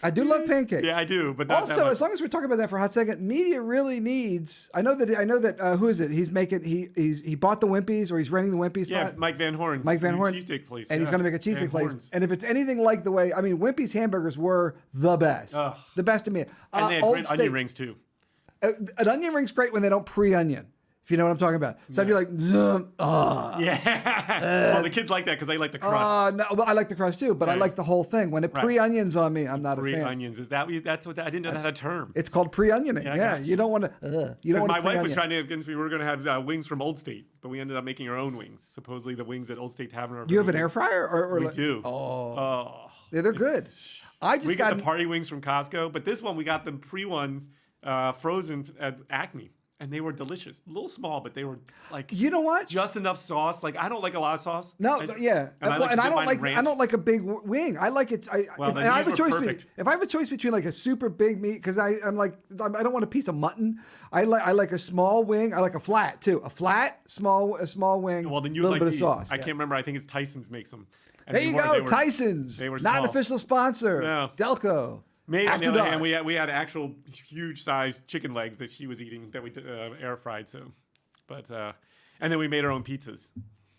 I do love pancakes. yeah, I do. But not that Also, much. as long as we're talking about that for a hot second, media really needs. I know that. Who is it? He's making. He bought the Wimpies, or he's renting the Wimpies. Yeah, spot. Mike Van Horn. Mike Van New Horn. Cheesesteak place. And he's yes. going to make a Van cheesesteak place. Horn's. And if it's anything like the way, I mean, Wimpy's hamburgers were the best. Ugh. The best to me. And they had Old great State- onion rings too. An onion ring's great when they don't pre-onion. If you know what I'm talking about. So if you're like, Yeah. Well, the kids like that because they like the crust. no, well, I like the crust too, but I Right. like the whole thing. When it Right. pre-onions on me, I'm not a Free fan. onions. Is that that's what I didn't know that had a term. It's called pre-onioning. Yeah, I Yeah, got you don't want to. You don't Because want my to wife was pre-onion. trying to convince me we were going to have wings from Old State, but we ended up making our own wings. Supposedly the wings at Old State Tavern are. Do you have an very air fryer or good. like, We do. Oh, Oh. yeah, they're good. I just We got got the party wings from Costco, but this one we got the pre-ones frozen at Acme, and they were delicious. A little small, but they were like You know what? just enough sauce. Like I don't like a lot of sauce. No, yeah, And I Well, and I dip don't mine in like I ranch. don't like a big wing. I like it. Well, If then I have a these were choice, perfect. if I have a choice between like a super big meat, because I don't want a piece of mutton. I like a small wing. I like a flat too. A flat, a small wing. Well, then you little like bit these. of sauce. I yeah. can't remember. I think it's Tyson's makes them. And There they you were- go, they were- Tyson's. they were Not an small. official sponsor. No. Delco. Maybe on After the other dark. hand, we had actual huge sized chicken legs that she was eating that we air fried. So, but and then we made our own pizzas.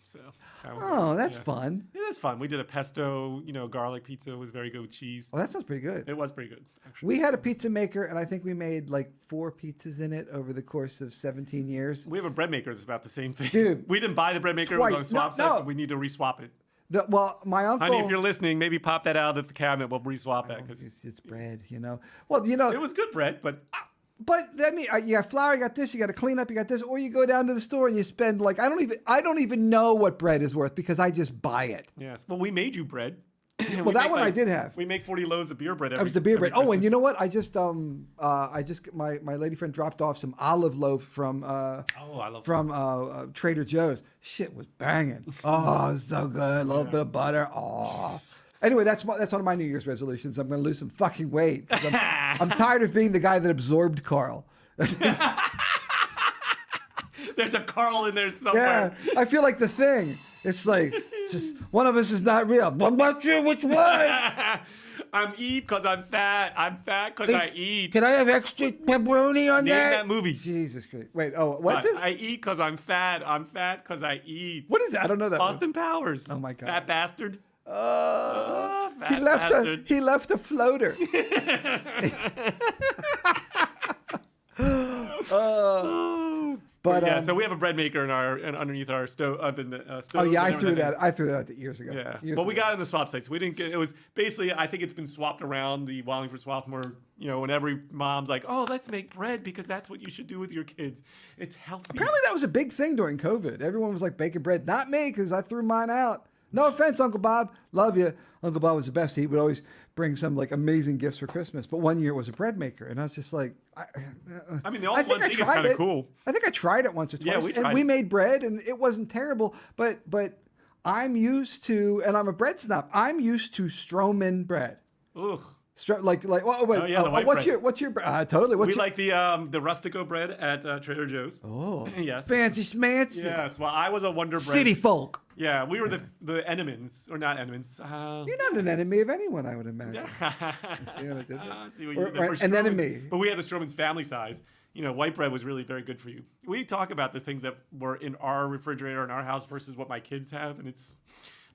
So. that was- Oh, that's yeah. fun. It is fun. We did a pesto, garlic pizza. It was very good with cheese. Well, that sounds pretty good. It was pretty good, actually. We had a pizza maker, and I think we made like 4 pizzas in it over the course of 17 years. We have a bread maker that's about the same thing. Dude. We didn't buy the bread maker. It was on Twice. swap No. set. We need to reswap it. Well, my uncle. Honey, if you're listening, maybe pop that out of the cabinet. We'll reswap that because it's bread, Well, it was good bread, but but I mean, you got flour, you got this, you got to clean up, you got this, or you go down to the store and you spend like I don't even know what bread is worth because I just buy it. yes. Well, we made you bread. Well, that one I did have. We make 40 loaves of beer bread. That was the beer bread. Oh, and you know what? I just my lady friend dropped off some olive loaf from I love Trader Joe's. Shit was banging. Oh, it's so good. A little bit of butter. Oh. Anyway, that's one of my New Year's resolutions. I'm going to lose some fucking weight. 'Cause I'm tired of being the guy that absorbed Carl. There's a Carl in there somewhere. Yeah, I feel like the Thing. It's like just one of us is not real. What about you? Which one? I'm eat because I'm fat. I'm fat because I eat. Can I have extra pepperoni on Name that? that movie. Jesus Christ! Wait. Oh, what's this? I eat because I'm fat. I'm fat because I eat. What is that? I don't know that. Austin Powers. Oh my God. Fat bastard. He Fat left bastard. he left a floater. But yeah, so we have a bread maker in our and underneath our stove oven. Stove, oh yeah, I whatever threw that is. that. I threw that out years ago. Yeah. Years Well, we ago. got it in the swap sites. We didn't get it. Was basically, I think it's been swapped around the Wallingford Swarthmore, when every mom's like, oh, let's make bread because that's what you should do with your kids. It's healthy. Apparently that was a big thing during COVID. Everyone was like baking bread. Not me, because I threw mine out. No offense, Uncle Bob. Love you. Uncle Bob was the best. He would always bring some like amazing gifts for Christmas. But one year it was a bread maker, and I was just like, I mean, the all-in-one thing is kind of cool. I think I tried it once or twice. Yeah, we tried and we it. made bread, and it wasn't terrible. But I'm used to, and I'm a bread snob. I'm used to Stroman bread. Ugh. Like oh, wait, Oh, yeah, the white what's bread. your totally what's We your like the Rustico bread at Trader Joe's. oh Yes. fancy schmancy Yes. Well, I was a Wonder Bread. city folk. Yeah, we were the enemies, or not enemies. You're not an enemy of anyone, I would imagine. See what I did there? See what you did there. Or For an Stroman's- enemy. But we had the Stroman's family size. You know, white bread was really very good for you. We talk about the things that were in our refrigerator in our house versus what my kids have, and it's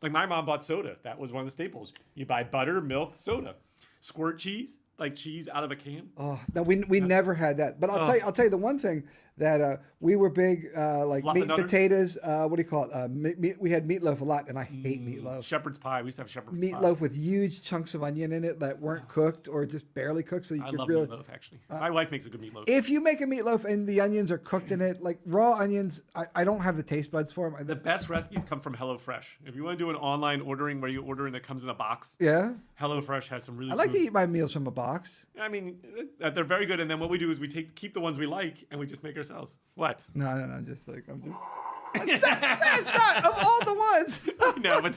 like my mom bought soda. That was one of the staples. You buy butter, milk, soda, squirt cheese, like cheese out of a can. Oh no, we never had that. But I'll tell you the one thing that we were big like Fluff meat and and nutter? potatoes. What do you call it? We had meatloaf a lot, and I hate meatloaf. Shepherd's pie. We used to have shepherd's pie. Meatloaf with huge chunks of onion in it that weren't cooked or just barely cooked, so you I could love really. meatloaf, actually. My wife makes a good meatloaf. If you make a meatloaf and the onions are cooked in it, like raw onions, I don't have the taste buds for them. The best recipes come from HelloFresh. If you want to do an online ordering where you order and it comes in a box, Yeah, HelloFresh has some really I like to good- eat my meals from a box. I mean, they're very good. And then what we do is we keep the ones we like and we just make ourselves. What? No, I'm just. That's not of all the ones. No, but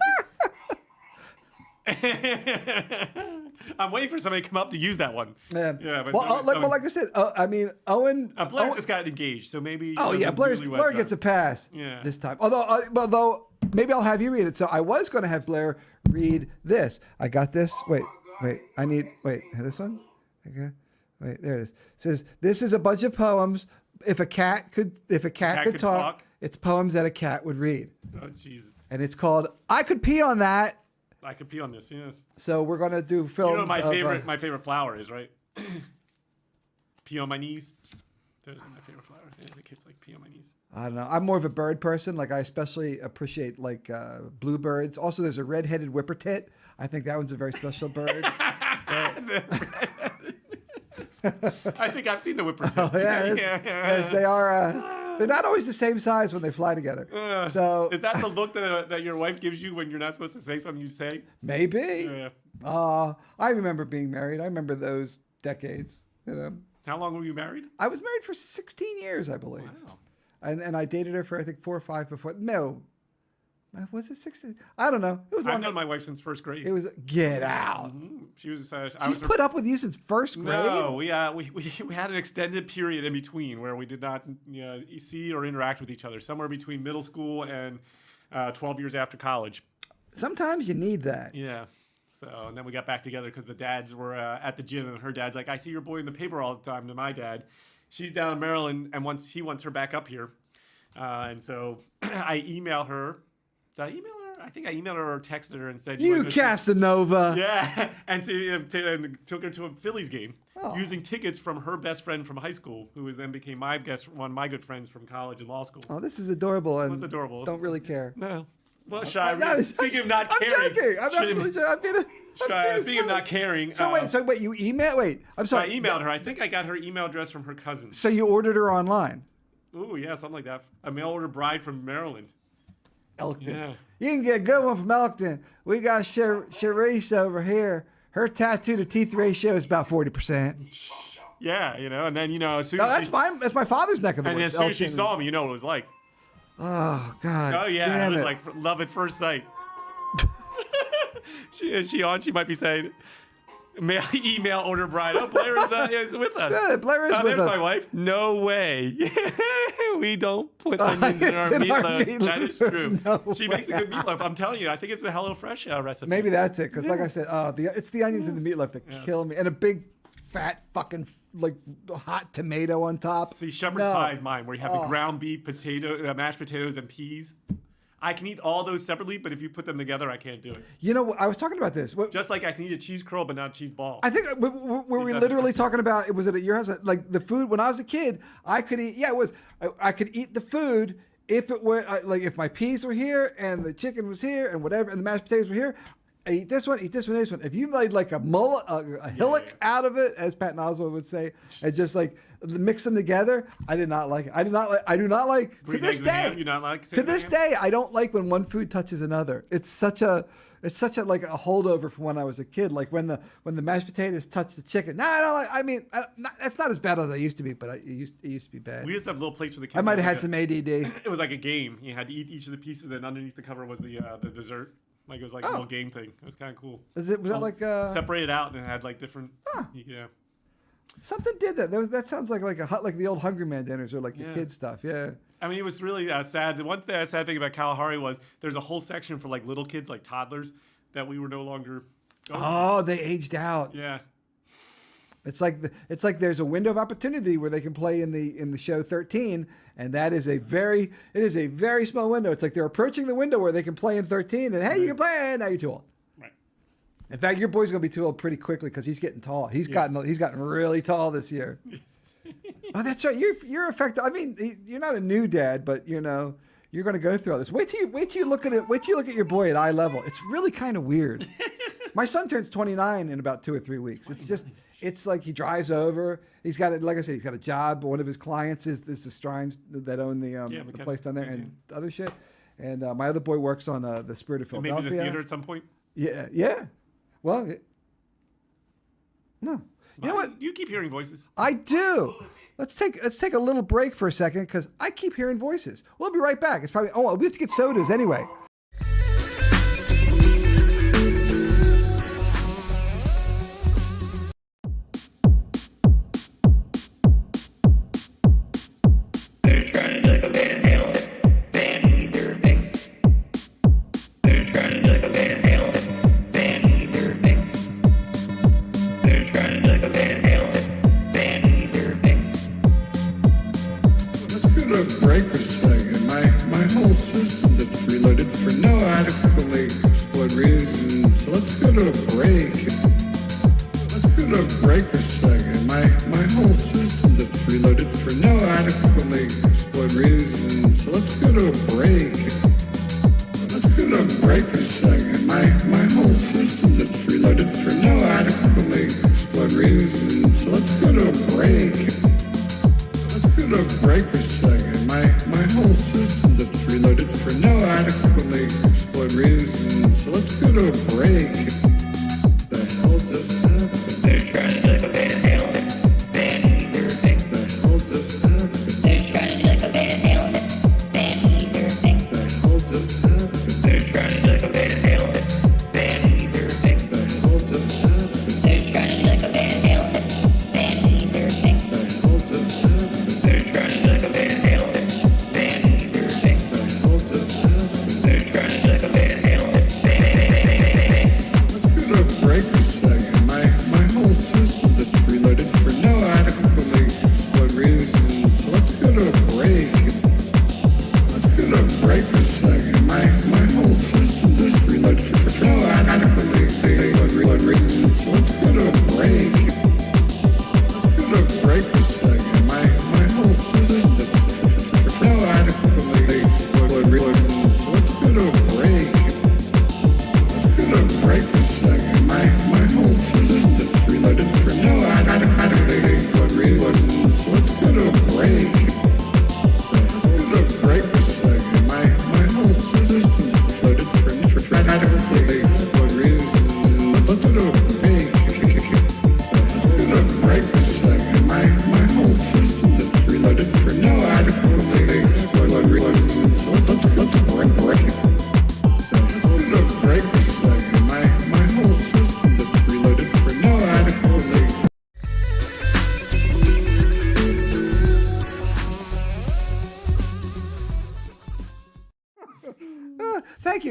I'm waiting for somebody to come up to use that one. Yeah. Yeah, but Well, like I said, I mean, Owen. Blair Owen- just got engaged, so maybe. Oh yeah, Blair Blair gets a pass Yeah. this time. Although maybe I'll have you read it. So I was going to have Blair read this. I got this. Wait. This one. Okay. Wait, there it is. It says this is a bunch of poems. If a cat could could talk. it's poems that a cat would read, Oh Jesus! and it's called "I Could Pee on That." I could pee on this. Yes. So we're gonna do films. You know what of, my favorite flower is, right? Pee on my knees. Those are my favorite flowers. Yeah, the kids like pee on my knees. I don't know. I'm more of a bird person. Like I especially appreciate like bluebirds. Also, there's a red-headed whippertit. I think that one's a very special bird. I think I've seen the whippers. Oh, yeah, yes, they are. They're not always the same size when they fly together. So Is that the look that your wife gives you when you're not supposed to say something you say? maybe. Yeah. I remember being married. I remember those decades. You know, How long were you married? I was married for 16 years, I believe, Wow. and I dated her for I think 4 or 5 before. No, was it 16? I don't know. It was I've long. known my wife since first grade. It was get out. She was. I She's was her- put up with you since first grade. No, we had an extended period in between where we did not see or interact with each other. Somewhere between middle school and 12 years after college. Sometimes you need that. Yeah. So and then we got back together because the dads were at the gym and her dad's like, I see your boy in the paper all the time. To my dad, she's down in Maryland and he wants her back up here, and so I email her. Did I email her? I think I emailed her or texted her and said, You wanna go see-" Casanova. Yeah, and so and took her to a Phillies game Oh. using tickets from her best friend from high school, who was then became one of my good friends from college and law school. Oh, this is adorable. And It was adorable. Don't really care. No, well, shy. No, Speaking of not I'm caring, joking. I'm absolutely joking. I'm being Speaking of not caring, So wait, you email? Wait, I'm I sorry. emailed her. I think I got her email address from her cousin. So you ordered her online, Ooh, yeah, something like that. A mail order bride from Maryland. Elkton. Yeah. You can get a good one from Elkton. We got Charisse over here. Her tattoo to teeth ratio is about 40%. Yeah, and then as soon No, as that's my father's neck of the and then woods. as soon as she Elkton. saw me, you know what it was like. Oh God. Oh yeah, Damn it was it. like love at first sight. Is she on? She might be saying, email order bride. Oh, Blair is with us. Yeah, Blair is with there's us. my wife. No way. We don't put onions in our It's in our meatloaf. That is true. No She makes a good meatloaf. I'm telling you. I think it's a HelloFresh recipe. Maybe that's it. Because like I said, it's the onions and the meatloaf that kill me, and a big fat fucking like hot tomato on top. See, shepherd's No. pie is mine, where you have the ground beef, mashed potatoes, and peas. I can eat all those separately, but if you put them together, I can't do it. You know, I was talking about this. Just like I can eat a cheese curl, but not a cheese ball. I think were we that literally talking about? Was it at your house? Like the food when I was a kid, I could eat. Yeah, it was. I could eat the food if it were like if my peas were here and the chicken was here and whatever and the mashed potatoes were here. eat this one, this one. If you made like a mullet, a hillock out of it, as Pat Oswald would say, and just like mix them together, I did not like it. I do not like to this day. You not like To this day, I don't like when one food touches another. It's such a like a holdover from when I was a kid. Like when the mashed potatoes touch the chicken. No, I don't like. I mean, that's not as bad as I used to be, but it used to be bad. We used to have little plates for the kids. I might have had like some ADD. It was like a game. You had to eat each of the pieces, and underneath the cover was the dessert. Like it was like a little game thing. It was kind of cool. Was that like separated out and it had like different? Yeah. Something did that. That sounds like the old Hungry Man dinners or like the kids stuff. Yeah. I mean, it was really sad. The one sad thing about Kalahari was there's a whole section for like little kids, like toddlers, that we were no longer. Oh, they aged out. Yeah. It's like there's a window of opportunity where they can play in the show 13, and that is a very small window. It's like they're approaching the window where they can play in 13, and hey, you can play, and now you're too old. Right. In fact, your boy's gonna be too old pretty quickly because he's getting tall. He's gotten really tall this year. Yes. Oh, that's right. You're affected. I mean, you're not a new dad, but you know you're gonna go through all this. Wait till you look at it. Wait till you look at your boy at eye level. It's really kind of weird. My son turns 29 in about 2 or 3 weeks. It's just. It's like he drives over. He's got like I said, he's got a job. One of his clients is the Strines that own the place down there and other shit. And my other boy works on the Spirit of Philadelphia. Maybe the theater at some point. Yeah. Well, no. You know what? You keep hearing voices. I do. Let's take a little break for a second because I keep hearing voices. We'll be right back. It's probably we have to get sodas anyway.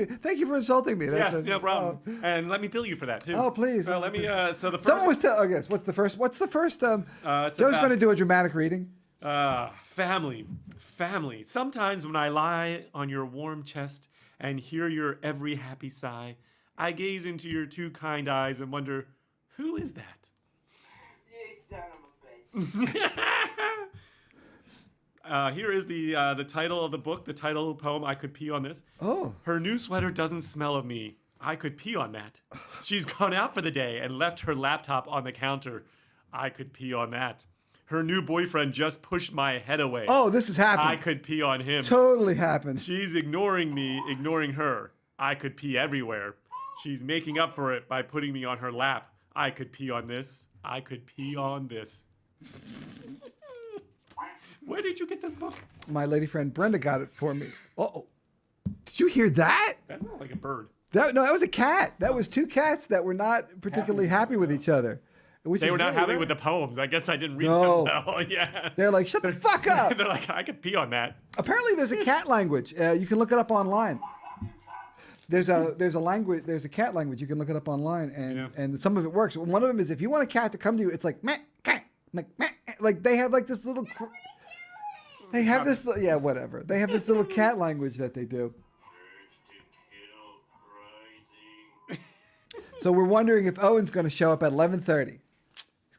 Thank you for insulting me. Yes, no problem. And let me bill you for that too. Oh, please. Well, let me. So the first. Someone was telling. Okay, what's the first? Joe's going to do a dramatic reading. Family. Sometimes when I lie on your warm chest and hear your every happy sigh, I gaze into your two kind eyes and wonder, who is that? You son of a bitch. Here is the title of the book, the title of the poem. I could pee on this. Oh. Her new sweater doesn't smell of me. I could pee on that. She's gone out for the day and left her laptop on the counter. I could pee on that. Her new boyfriend just pushed my head away. Oh, this has happened. I could pee on him. Totally happened. She's ignoring me, ignoring her. I could pee everywhere. She's making up for it by putting me on her lap. I could pee on this. I could pee on this. Where did you get this book? My lady friend Brenda got it for me. Oh, did you hear that? That's not like a bird. No, that was a cat. That was two cats that were not particularly happy with each other. They were not happy with the poems. I guess I didn't read No. them well. Yeah. They're like, shut the fuck up. They're like, I could pee on that. Apparently, there's a cat language. You can look it up online. There's a language. There's a cat language. You can look it up online, and some of it works. One of them is if you want a cat to come to you, it's like meh, cat, meh, meh. Like they have like this little. They have this. Yeah, whatever. They have this little cat language that they do. So we're wondering if Owen's going to show up at 11:30. He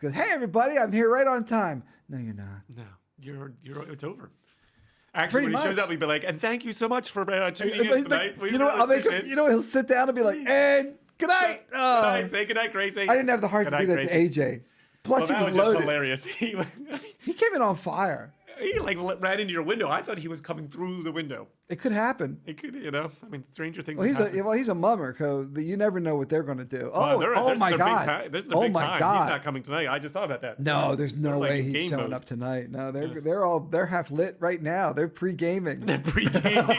goes, "Hey everybody, I'm here right on time." No, you're not. No, you're. It's over. Actually, when he shows up, we'd be like, "And thank you so much for tuning in tonight." You know what? I'll make him, he'll sit down and be like, "And good night." Good night. Say good night, Gracie. I didn't have the heart to do that to AJ. Plus, Well, he that was was just loaded. hilarious. He came in on fire. He like ran into your window. I thought he was coming through the window. It could happen. It could, I mean, stranger things. Well, happen. he's a mummer, because you never know what they're going to do. Well, Oh my God! This is the Oh big my time. God! He's not coming tonight. I just thought about that. No, there's no They're like way in he's game showing mode. up tonight. No, Yes. they're half lit right now. They're pre-gaming. They're pre-gaming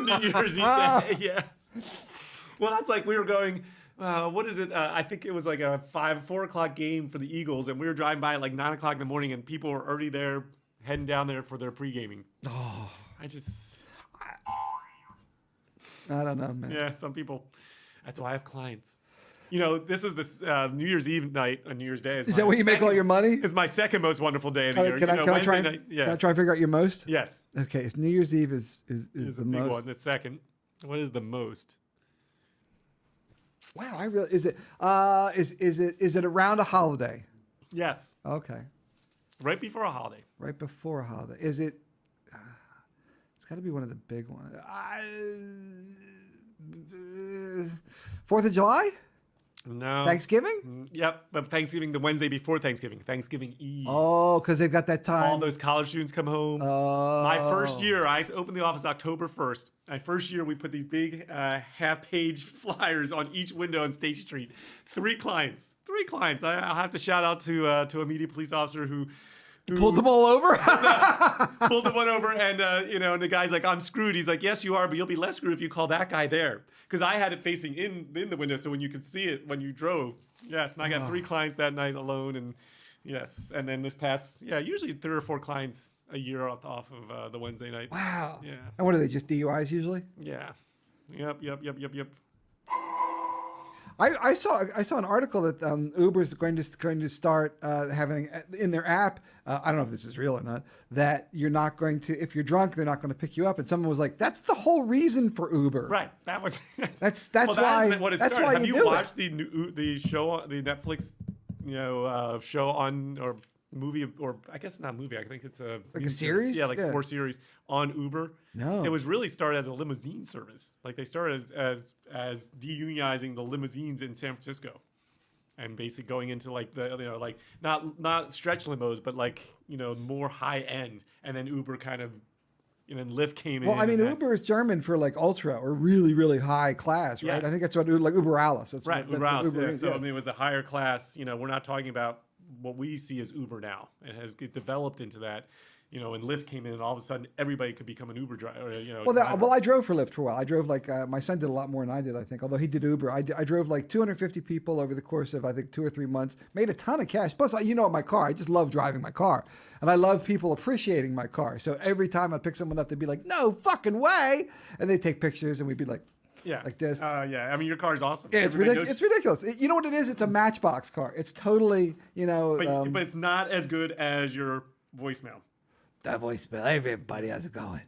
New Year's Eve day. Yeah. Well, that's like we were going. What is it? I think it was like a 4 o'clock game for the Eagles, and we were driving by at like 9 o'clock in the morning, and people were already there, heading down there for their pre-gaming. Oh, I don't know, man. Yeah, some people. That's why I have clients. You know, this is this New Year's Eve night on New Year's Day. Is that where you make all your money? It's my second most wonderful day of the year. Can I try? Wednesday night, yeah. Can I try and figure out your most? Yes. Okay, it's New Year's Eve is Is the the big most. one. The second. What is the most? Wow, is it around a holiday? Yes. Okay, Right before a holiday. right before a holiday. Is it? It's got to be one of the big ones. 4th of July? No. Thanksgiving? Yep. But Thanksgiving, the Wednesday before Thanksgiving. Thanksgiving Eve. Oh, because they've got that time. All those college students come home. Oh. My first year, I opened the office October 1st. My first year, we put these big half-page flyers on each window on State Street. 3 clients. I'll have to shout out to a media police officer who Pulled them all over? pulled the one over, and and the guy's like, "I'm screwed." He's like, "Yes, you are, but you'll be less screwed if you call that guy there." Because I had it facing in the window, so when you could see it when you drove. Yes, and I got 3 clients that night alone, and yes, and then this past, usually 3 or 4 clients a year off of the Wednesday night. Wow. Yeah. And what are they, just DUIs usually? Yeah. Yep. I saw an article that Uber's going to start having in their app. I don't know if this is real or not. That you're not going to, if you're drunk, they're not going to pick you up. And someone was like, "That's the whole reason for Uber." Right. That was. That's well, why. That's what it That's started. why Have you you do watched it. the show, the Netflix, show on or movie, or I guess not movie. I think it's a Like a series? Yeah, like Yeah. 4 series on Uber. No. It was really started as a limousine service. Like they started as deunionizing the limousines in San Francisco, and basically going into like the like not stretch limos, but like more high end. And then Uber kind of, and Lyft came in. Well, I mean, and Uber is German for like ultra or really, really high class, right? Yeah. I think that's what like Uber Alice. That's Right, what, Uber that's House. what Uber Yeah. is, So yeah. I mean, it was the higher class. We're not talking about what we see as Uber now. It has developed into that. And Lyft came in, and all of a sudden everybody could become an Uber driver. Well, I drove for Lyft for a while. I drove like my son did a lot more than I did, I think. Although he did Uber, I drove like 250 people over the course of I think 2 or 3 months. Made a ton of cash. Plus, my car. I just love driving my car, and I love people appreciating my car. So every time I pick someone up, they'd be like, "No fucking way!" And they'd take pictures, and we'd be like, yeah, like this. Yeah, I mean, your car is awesome. Yeah, it's Everybody ridiculous. knows- It's ridiculous. You know what it is? It's a Matchbox car. It's totally, but it's not as good as your voicemail. that voicemail. Hey, everybody, how's it going?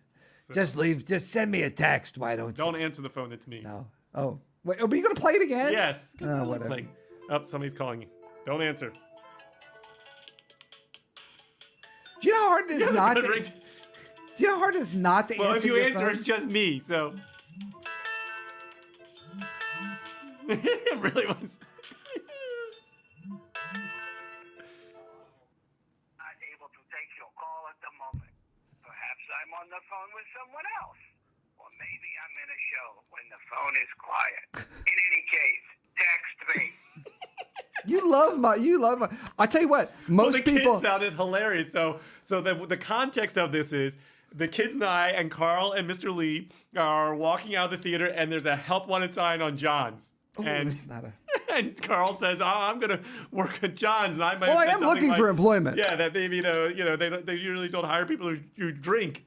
Just send me a text. Why don't you? Don't answer the phone. It's me. No. Oh, wait. Oh, but you gonna play it again? Yes. Oh, whatever. Like, somebody's calling you. Don't answer. Do you know how hard it is not to? Good ring. Do you know how hard it is not to Well, answer if you your answer, phone? it's just me. So. It really was. Not able to take your call at the moment. Perhaps I'm on the phone with someone else. Or maybe I'm in a show when the phone is quiet. In any case, text me. You love my. I tell you what, Well, most the people. kids found it hilarious. So the context of this is the kids and I and Carl and Mr. Lee are walking out of the theater, and there's a help wanted sign on John's. Oh, and that's not a. and Carl says, "Oh, I'm gonna work at John's," and I might. Well, have I said am something looking like, for employment. Yeah, that maybe they usually don't hire people who drink.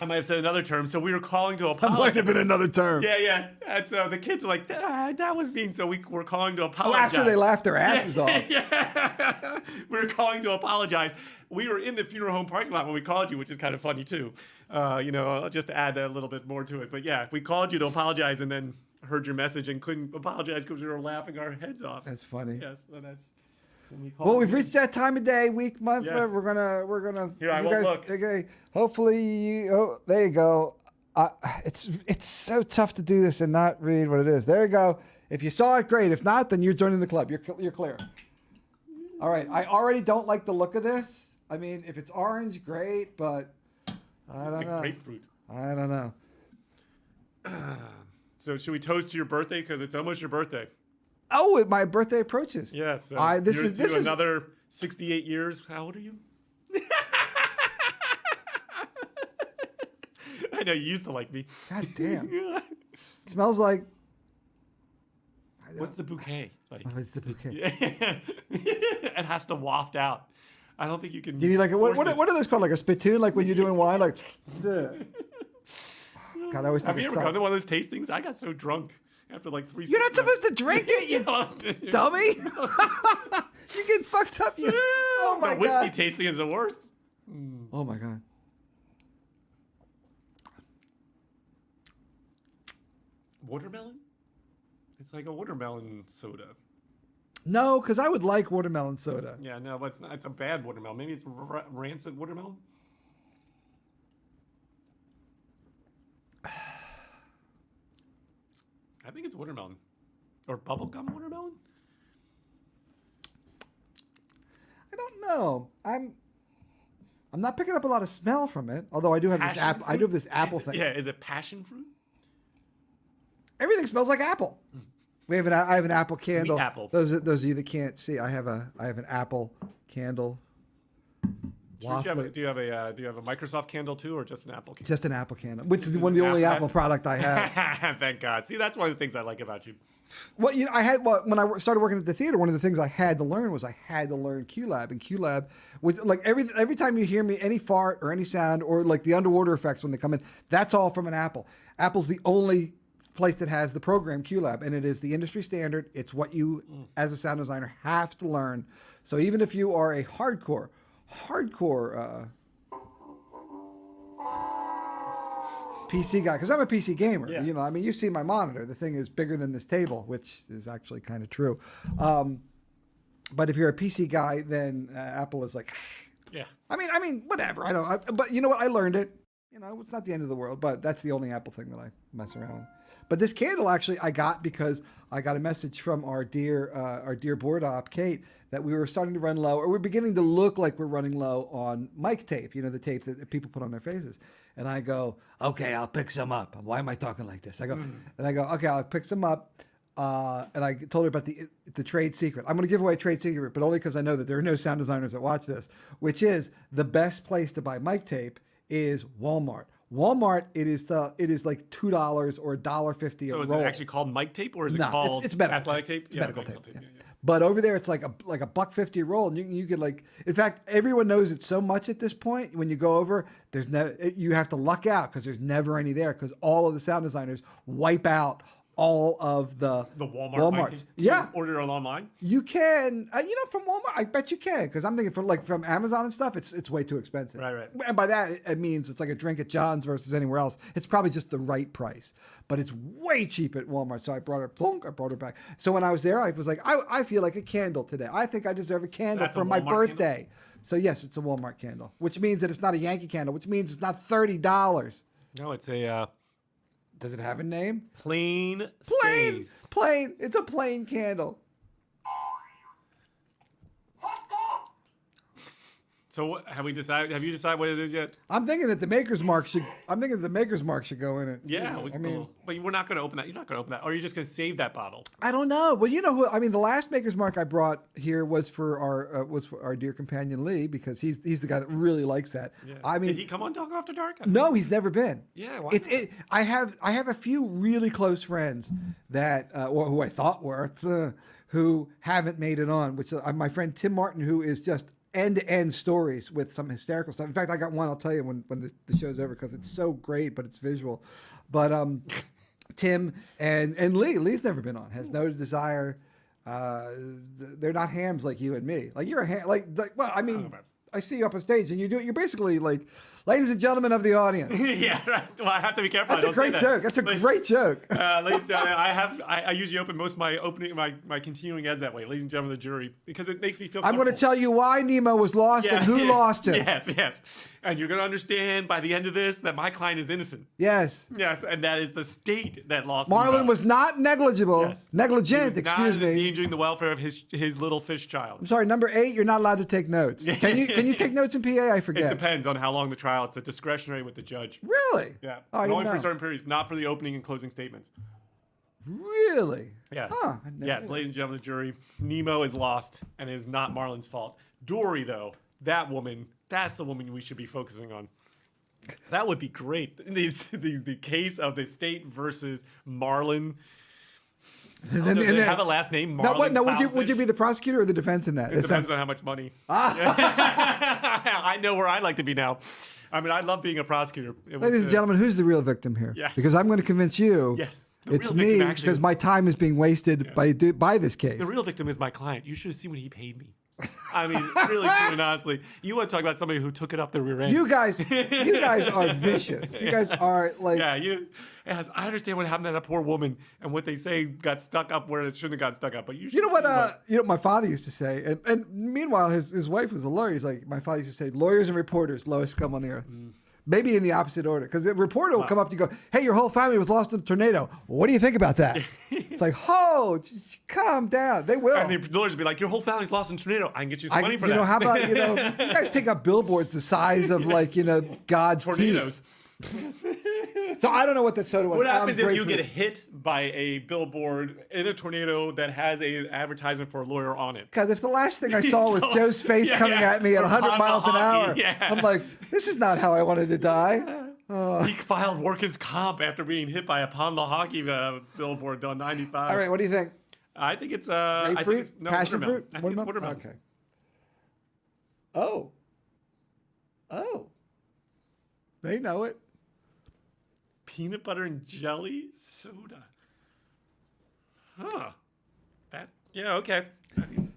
I might have said another term, so we were calling to That apologize. might have been another term. Yeah. And so the kids are like, that was mean. So we were calling to apologize. After they laughed their asses off. Yeah. We were calling to apologize. We were in the funeral home parking lot when we called you, which is kind of funny too. Just to add a little bit more to it. But yeah, we called you to apologize and then heard your message and couldn't apologize because we were laughing our heads off. That's funny. Yes, so that's. Well, we've reached that time of day, week, month. Yes. Where we're gonna. Here, I you won't guys, look. Okay. Hopefully, there you go. It's so tough to do this and not read what it is. There you go. If you saw it, great. If not, then you're joining the club. You're clear. All right. I already don't like the look of this. I mean, if it's orange, great, but I don't like know. grapefruit. I don't know. So should we toast to your birthday because it's almost your birthday? Oh, my birthday approaches. Yes. This is another 68 years. How old are you? I know you used to like me. God damn. Smells like. What's the bouquet like? Oh, it's the bouquet. It has to waft out. I don't think you can. Do you like what force it. are those called? Like a spittoon? Like when you're doing wine? Like. God, I always Have think you it's ever gone to one of those tastings? I got so drunk after like 3. You're not supposed to drink it, you dummy. You get fucked up, you. Oh my The whiskey god. tasting is the worst. Oh my god. Watermelon? It's like a watermelon soda. No, because I would like watermelon soda. Yeah, no, but it's not. It's a bad watermelon. Maybe it's rancid watermelon. I think it's watermelon, or bubblegum watermelon. I don't know. I'm not picking up a lot of smell from it. Although I do have this Passion apple. I do fruit? have this apple Is it- thing. Yeah, is it passion fruit? Everything smells like apple. I have an apple candle. apple. Those of you that can't see, I have an apple candle. Do you have a Microsoft candle too, or just an Apple candle? Just an apple candle, which is the only Apple product I have. Thank God. See, that's one of the things I like about you. Well, when I started working at the theater, one of the things I had to learn was I had to learn QLab, and QLab was like every time you hear me, any fart or any sound or like the underwater effects when they come in, that's all from an Apple. Apple's the only place that has the program QLab, and it is the industry standard. It's what you, as a sound designer, have to learn. So even if you are a hardcore PC guy, because I'm a PC gamer. Yeah. You know, I mean, you see my monitor. The thing is bigger than this table, which is actually kind of true. But if you're a PC guy, then Apple is like, Yeah. I mean, whatever. But you know what? I learned it. You know, it's not the end of the world. But that's the only Apple thing that I mess around with. But this candle actually I got because I got a message from our dear board op Kate that we were starting to run low, or we're beginning to look like we're running low on mic tape. You know, the tape that people put on their faces. And I go, okay, I'll pick some up. Why am I talking like this? I go, okay, I'll pick some up. And I told her about the trade secret. I'm going to give away a trade secret, but only because I know that there are no sound designers that watch this, which is the best place to buy mic tape is Walmart. Walmart, it is like $2 or $1.50 a So is roll. it actually called mic tape, or is it No, called it's medical athletic tape. tape? It's Yeah, medical tape. Yeah. But over there, it's like a $1.50 a roll, and you could like. In fact, everyone knows it so much at this point. When you go over, you have to luck out because there's never any there because all of the sound designers wipe out all of the Walmart mic Walmarts. tape? Yeah, Order it online. you can. From Walmart, I bet you can because I'm thinking from Amazon and stuff, it's way too expensive. Right. And by that it means it's like a drink at John's versus anywhere else. It's probably just the right price, but it's way cheap at Walmart. So I brought her back. So when I was there, I was like, I feel like a candle today. I think I deserve a candle That's a for my Walmart birthday. So yes, it's a Walmart candle, which means that it's not a Yankee candle, which means it's not $30. No, it's a Does it have a name? Plain Plain. Stays. Plain. It's a plain candle. So have you decided what it is yet? I'm thinking that the Maker's Mark should. Go in it. Yeah, I mean, but we're not going to open that. You're not going to open that. Or are you just going to save that bottle? I don't know. Well, you know who? I mean, the last Maker's Mark I brought here was for our dear companion Lee, because he's the guy that really likes that. Yeah. I mean, did he come on Talk After Dark? no, he's never been. Yeah, why I have a few really close friends that or who I thought were who haven't made it on. Which my friend Tim Martin, who is just end-to-end stories with some hysterical stuff. In fact, I got one I'll tell you when the show's over, because it's so great, but it's visual. But Tim and Lee's never been on, has no desire. They're not hams like you and me. Like you're a ham. Well, I mean, I see you up on stage and you're basically like, ladies and gentlemen of the audience. Yeah, right. Well, I have to be careful. That's a great joke. That's a great joke. Ladies and gentlemen, I usually open most of my opening, my continuing ads that way. Ladies and gentlemen of the jury, because it makes me feel I'm going to tell you why Nemo was lost and who lost him. Yes. And you're going to understand by the end of this that my client is innocent. Yes. Yes, and that is the state that lost Marlon Nemo. was not negligible. Yes. Negligent, He was excuse not me. endangering the welfare of his little fish child. I'm sorry, number 8, you're not allowed to take notes. Can you take notes in PA? I It forget. depends on how long the trial. It's a discretionary with the judge. Really? Yeah. Oh, I But didn't only know. for certain periods, not for the opening and closing statements. Really? Yes. Huh. I never Yes, knew. ladies and gentlemen of the jury, Nemo is lost and it is not Marlon's fault. Dory, though, that woman, that's the woman we should be focusing on. That would be great. The case of the state versus Marlon. And They then- have a last name, Marlon. Now, would you Clownfish? be the prosecutor or the defense in that? It depends on how much money. I know where I'd like to be now. I mean, I love being a prosecutor. Ladies and gentlemen, who's the real victim here? Yes. Because I'm going to convince you. Yes. The It's real victim me, actually because is- my time is being wasted by this case. The real victim is my client. You should have seen what he paid me. I mean, really, truly, and honestly, you want to talk about somebody who took it up the rear end. You guys are vicious. You guys are like. Yeah, yes, I understand what happened to that poor woman and what they say got stuck up where it shouldn't have gotten stuck up. But you You know what? My father used to say, and meanwhile, his wife was a lawyer. He's like, my father used to say, lawyers and reporters, lowest scum on the earth. Maybe in the opposite order, because the reporter will come up to you and go, "Hey, your whole family was lost in a tornado. What do you think about that?" It's like, "Oh, just calm down." They will. And the lawyers would be like, "Your whole family's lost in a tornado. I can get you some money for that." How about you guys take up billboards the size of God's tornadoes? teeth. So I don't know what that soda was. What happens if I'm you grateful. get hit by a billboard in a tornado that has an advertisement for a lawyer on it? God, if the last thing I saw was Joe's face coming at me at 100 miles an hour, I'm like, this is not how I wanted to die. He filed workers' comp after being hit by a Pond Hockey billboard on 95. All right, what do you think? I think it's I think Grapefruit? it's, no, Passion watermelon. fruit? I think it's watermelon. Okay. Oh. They know it. Peanut butter and jelly soda. Huh. Okay.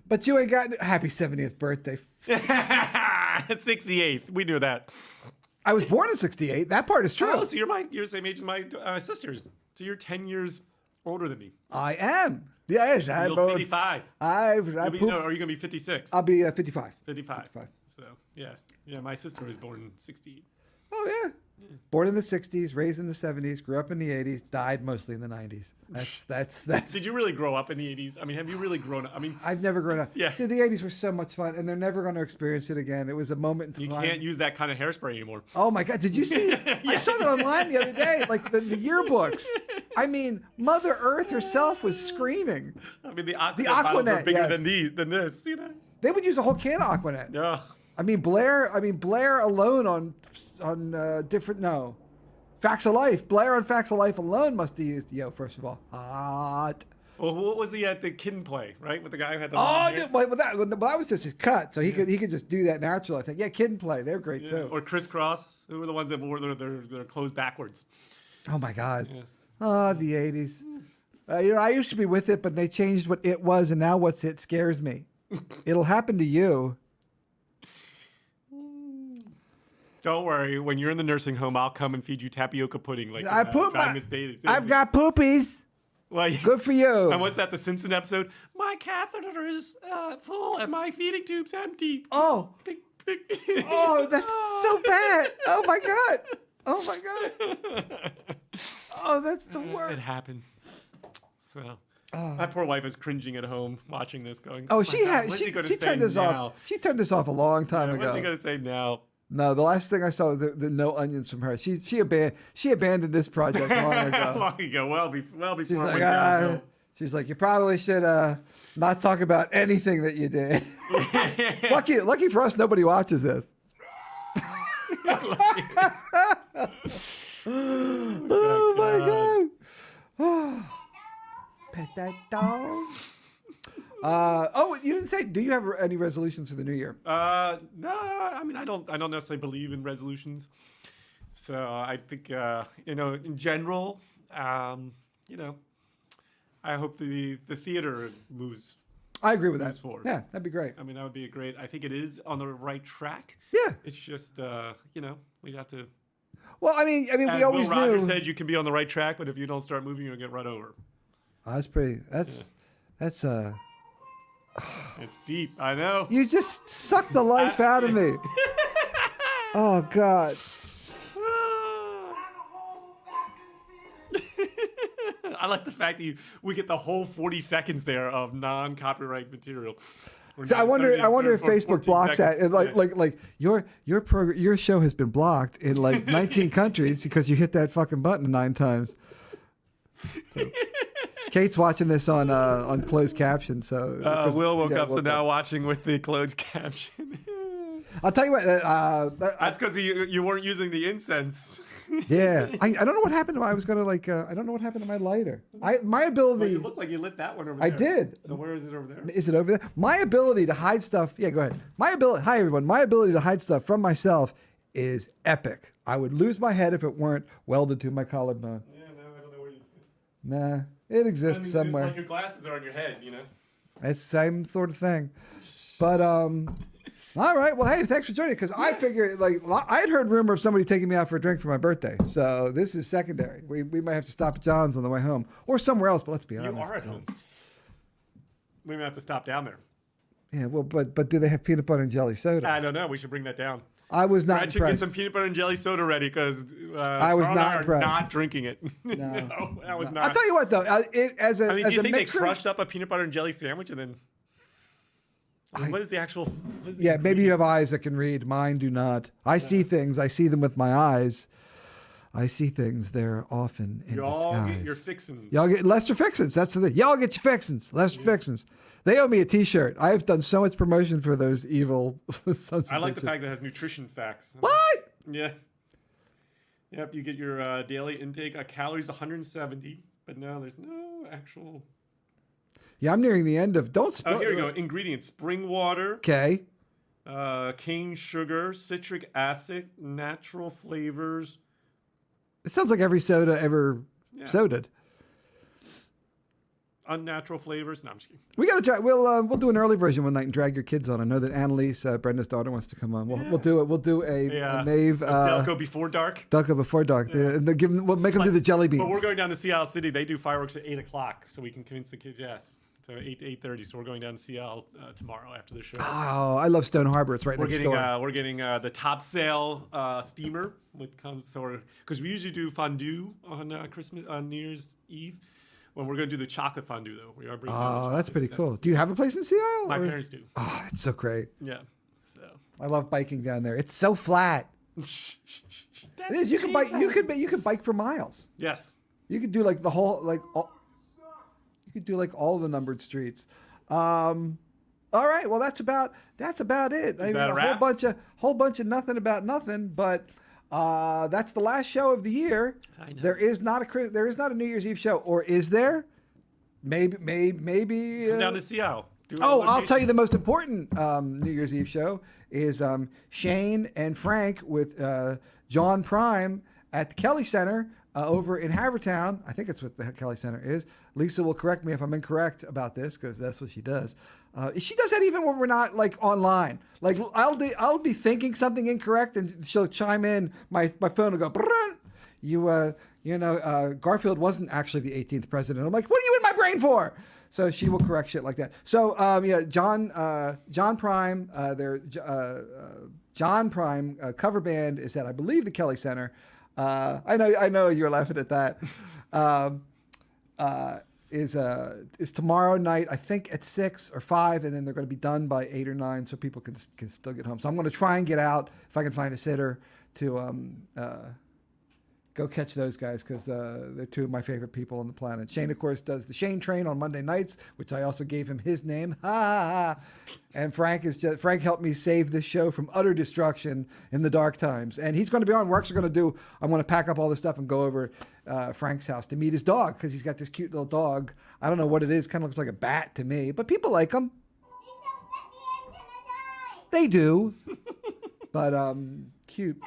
But you ain't got happy 70th birthday. 68th. We knew that. I was born in 68. That part is true. Oh, so you're the same age as my sisters. So you're 10 years older than me. I am. Yes, I'm You're 55. I You'll be, poop- no, or are you going to be 56? I'll be 55. 55. 55. So, yes. Yeah, my sister was born in 68. Oh, yeah. Born in the 60s, raised in the 70s, grew up in the 80s, died mostly in the 90s. That's. Did you really grow up in the 80s? I mean, have you really grown up? I mean, I've never grown up. Yeah. Dude, the 80s were so much fun, and they're never going to experience it again. It was a moment in you time. can't use that kind of hairspray anymore. Oh my God! Did you see? I saw that online the other day, like the yearbooks. I mean, Mother Earth herself was screing. I mean, the Aquanet bottles are Aquanet, bigger yes. than this, you know? They would use a whole can of Aquanet. Yeah. I mean, Blair alone on different Facts of Life. Blair on Facts of Life alone must have used first of all, hot. Well, what was the kid play, right? With the guy who had the Oh, long hair? no, but that was just his cut, so he could just do that natural. I think. Yeah, Kid and Play, they're great Yeah. too. Or Crisscross, who were the ones that wore their clothes backwards. Oh my God. Yes. Oh, the 80s. I used to be with it, but they changed what it was, and now what's it scares me. It'll happen to you. Don't worry. When you're in the nursing home, I'll come and feed you tapioca pudding. Like I poop. I've got poopies. Well, Good for you. And what's that? The Simpson episode? My catheter is full and my feeding tube's empty. Oh, Tick, tick. oh, that's so bad. Oh my God. Oh my God. Oh, that's the worst. It happens. So my poor wife is cringing at home watching this, going, Oh, my she God, had what's she, he gonna she say turned this now? off. She turned this off a long time Yeah, ago. what's he gonna say now? No, the last thing I saw was the no onions from her. She abandoned this project long ago. Long ago, well before She's it like, went downhill. she's like, you probably should not talk about anything that you did. Lucky for us, nobody watches this. Oh my God. Pet that dog. Oh, you didn't say. Do you have any resolutions for the new year? No, I mean, I don't necessarily believe in resolutions. So I think, in general, I hope the theater moves. I agree with that. moves forward. Yeah, that'd be great. I mean, that would be great. I think it is on the right track. Yeah. It's just, we have to. Well, I mean, we As always Will Rogers knew. said, you can be on the right track, but if you don't start moving, you'll get run over. That's pretty. That's. It's deep. I know. You just sucked the life out of me. Oh God. I like the fact that we get the whole 40 seconds there of non-copyright material. So I wonder if Facebook 14 blocks that. seconds. And like your show has been blocked in like 19 countries because you hit that fucking button 9 times. So, Kate's watching this on closed caption. So Will woke up, so now watching with the closed caption. I'll tell you what. That's because you weren't using the incense. Yeah, I don't know what happened to I was gonna I don't know what happened to my lighter. My ability. Well, you look like you lit that one over there. I did. So where is it over there? Is it over there? My ability to hide stuff. Yeah, go ahead. Hi everyone. My ability to hide stuff from myself is epic. I would lose my head if it weren't welded to my collarbone. Yeah, no, I don't know where you. Nah, it exists somewhere. Like your glasses are on your head, you know. It's the same sort of thing. But all right. Well, hey, thanks for joining. Because I figured, I had heard rumor of somebody taking me out for a drink for my birthday. So this is secondary. We might have to stop at John's on the way home or somewhere else. But let's be honest. You are at home. We may have to stop down there. Yeah. Well, but do they have peanut butter and jelly soda? I don't know. We should bring that down. I was not Gretchen, impressed. get some peanut butter and jelly soda ready because I was Carl and not I are impressed. not drinking it. No, that was not. I'll tell you what, though. As a I mean, do you think mixer, they crushed up a peanut butter and jelly sandwich and then? What is the actual? Yeah, maybe you have eyes that can read. Mine do not. I see things. I see them with my eyes. I see things. They're often in Y'all disguise. get your fixins. Y'all get Lester Fixins. That's the thing. Y'all get your fixins. Lester Fixins. They owe me a T-shirt. I have done so much promotion for those evil sons of I like the bitches. fact that it has nutrition facts. What? Yeah. Yep, you get your daily intake calories 170, but no, there's no actual. Yeah, I'm nearing the end of. Don't Oh, spoil. here you go. Ingredients: spring water, Okay. cane sugar, citric acid, natural flavors. It sounds like every soda ever sodaed. Unnatural flavors. No, I'm just kidding. We gotta try. We'll do an early version one night and drag your kids on. I know that Annalise, Brenda's daughter, wants to come on. We'll do it. We'll do a Maeve Delco before dark. Delco before dark. We'll make them do the jelly beans. But we're going down to Seattle City. They do fireworks at 8 o'clock, so we can convince the kids. Yes, so 8 to 8:30. So we're going down to Seattle tomorrow after the show. Oh, I love Stone Harbor. It's right next door. We're getting the top sale steamer with comes because we usually do fondue on Christmas on New Year's Eve. Well, we're going to do the chocolate fondue though. We are bringing. Oh, that's pretty cool. Do you have a place in Seattle? My parents do. Oh, that's so great. Yeah. So. I love biking down there. It's so flat. It is. You can bike. You can bike for miles. Yes. You could do like the whole you could do like all the numbered streets. All right. Well, that's about it. I mean, that a a wrap? whole bunch of nothing about nothing. But that's the last show of the year. I know. There is not a New Year's Eve show, or is there? Maybe. Come down to Seattle. I'll tell you the most important New Year's Eve show is Shane and Frank with John Prime at the Kelly Center over in Havertown. I think it's what the Kelly Center is. Lisa will correct me if I'm incorrect about this because that's what she does. She does that even when we're not like online. Like I'll be thinking something incorrect and she'll chime in. My phone will go. Brrrr. Garfield wasn't actually the 18th president. I'm like, what are you in my brain for? So she will correct shit like that. So John Prime, John Prime cover band is at I believe the Kelly Center. I know you're laughing at that. Is tomorrow night, I think at 6 or 5, and then they're going to be done by 8 or 9, so people can still get home. So I'm going to try and get out if I can find a sitter to go catch those guys, because they're two of my favorite people on the planet. Shane, of course, does the Shane Train on Monday nights, which I also gave him his name. And Frank helped me save this show from utter destruction in the dark times. And he's going to be on. We're actually going to I'm going to pack up all this stuff and go over Frank's house to meet his dog, because he's got this cute little dog. I don't know what it is. Kind of looks like a bat to me, but people like him. They do. But cute.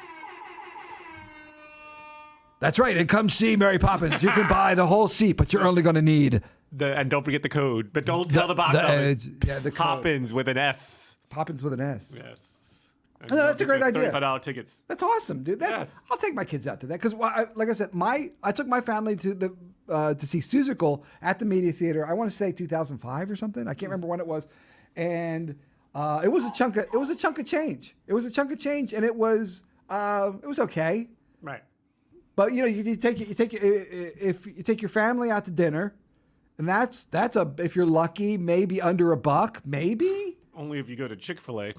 That's right. And come see Mary Poppins. You can buy the whole seat, but you're only going to need and don't forget the code. But don't tell the box office. The Poppins with an S. Poppins with an S. Yes. No, that's a great idea. $35 tickets. That's awesome, dude. Yes. I'll take my kids out to that, because, like I said, I took my family to see Seussical at the Media Theater. I want to say 2005 or something. I can't remember when it was, and it was a chunk of change. It was a chunk of change, and it was okay. Right. But you take your family out to dinner, and that's if you're lucky, maybe under $1, maybe. Only if you go to Chick-fil-A.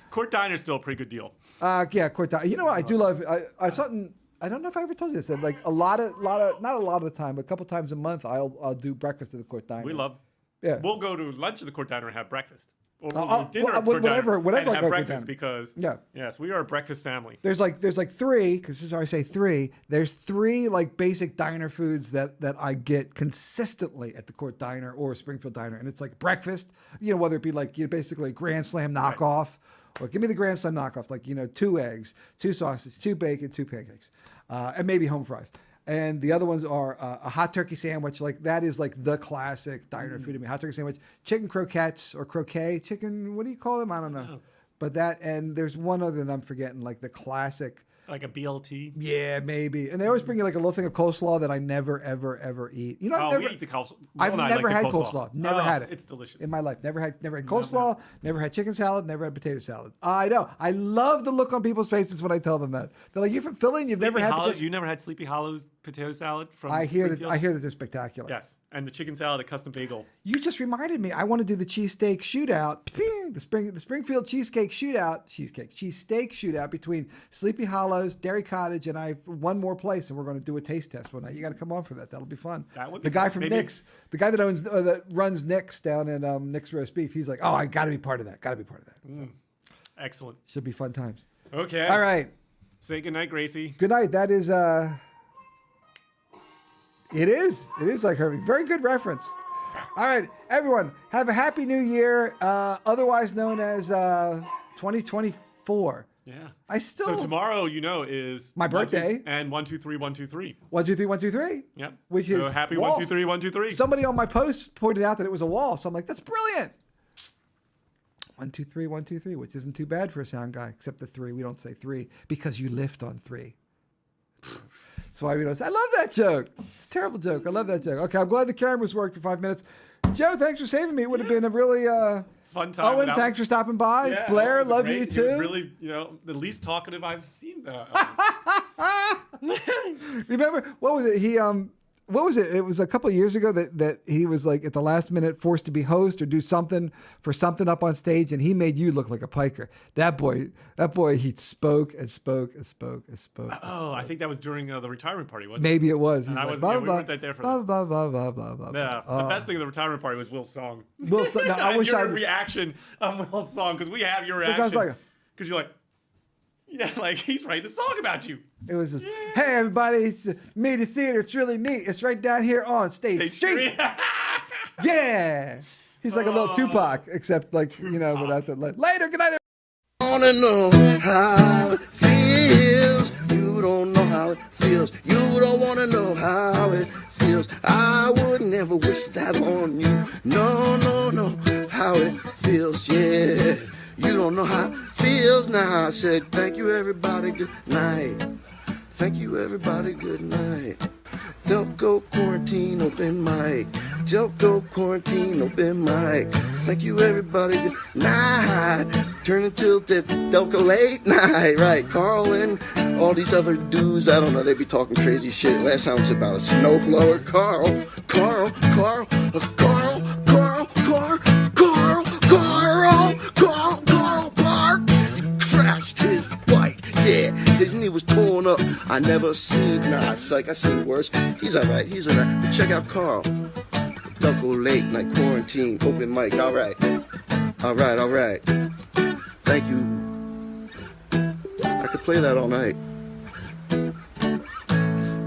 Court Diner's still a pretty good deal. Yeah, Court Diner. You know what I do love? I something. I don't know if I ever told you this. That like a lot of not a lot of the time, but a couple times a month, I'll do breakfast at the Court Diner. We love. Yeah. We'll go to lunch at the Court Diner and have breakfast. Or we'll do dinner at whatever and I go have to breakfast, Court Diner. because yes, we are a breakfast family. There's like 3, because this is how I say 3. There's 3 like basic diner foods that I get consistently at the Court Diner or Springfield Diner, and it's like breakfast. Whether it be like basically a Grand Slam knockoff, or give me the Grand Slam knockoff, like 2 eggs, 2 sausages, 2 bacon, 2 pancakes, and maybe home fries. And the other ones are a hot turkey sandwich. Like that is like the classic diner food to me. Hot turkey sandwich, chicken croquettes or croquet, chicken, what do you call them? I don't know. But that, and there's one other that I'm forgetting, like the classic. Like a BLT? Yeah, maybe. And they always bring you like a little thing of coleslaw that I never, ever, ever eat. We eat the coleslaw. I've never had coleslaw. Never had it. It's delicious. In my life. Never had coleslaw, never had chicken salad, never had potato salad. I know. I love the look on people's faces when I tell them that. They're like, "You're from Philly and you've never had You never had Sleepy Hollow's potato salad from I hear Springfield? that they're spectacular. Yes. And the chicken salad at Custom Bagel. You just reminded me. I want to do the cheesesteak shootout. The Springfield cheesesteak shootout between Sleepy Hollow's, Dairy Cottage, and I have one more place, and we're going to do a taste test one night. You got to come on for that. That'll be fun. That would be the guy fun. from Maybe. Nick's, the guy that runs Nick's down in Nick's Roast Beef. He's like, oh, I got to be part of that. So, Excellent. should be fun times. Okay. All right. Say goodnight, Gracie. Good night. That is. It is like Herbie. Very good reference. All right, everyone, have a happy new year, otherwise known as 2024. Yeah. So tomorrow, is my birthday. And 1 2 3 1 2 3. 1 2 3 1 2 3. Yep. Which is happy walls. 1 2 3 1 2 3. Somebody on my post pointed out that it was a wall, so I'm like, that's brilliant. 1 2 3 1 2 3, which isn't too bad for a sound guy, except the 3. We don't say 3 because you lift on 3. That's why we don't say. I love that joke. It's a terrible joke. I love that joke. Okay, I'm glad the cameras worked for 5 minutes. Joe, thanks for saving me. It would have been a really fun time. Owen, thanks for stopping by. Yeah, Blair, love great. you He too. was really, the least talkative I've seen. Remember, what was it? What was it? It was a couple of years ago that he was like at the last minute forced to be host or do something for something up on stage, and he made you look like a piker. That boy, he spoke and spoke and spoke and spoke. I think that was during the retirement party, wasn't Maybe it was. And He's I like, was, we weren't there for that. blah, blah, blah, blah, blah, blah. Yeah, the best thing at the retirement party was Will's song. Will's song. Now, I wish your I reaction on Will's song, because we have your reaction. Because you're like, yeah, like he's writing a song about you. It was just, hey everybody, it's Media Theater. It's really neat. It's right down here on State Street. Yeah. He's like a little Tupac, except like, without the later. Good night. I wanna know how it feels. You don't know how it feels. You don't wanna know how it feels. I would never wish that on you. No, how it feels, yeah. You don't know how it feels now. I said, thank you, everybody, good night. Thank you, everybody, good night. Delco quarantine open mic. Delco quarantine open mic. Thank you, everybody, good night. turning till the Delco late night, right? Carl and all these other dudes, I don't know, they be talking crazy shit. Last time it was about a snowblower. Carl, crashed his bike, yeah. His knee was torn up. I never seen, psych, I seen worse. He's alright. But check out Carl. Delco late night quarantine, open mic, alright. Thank you. I could play that all night.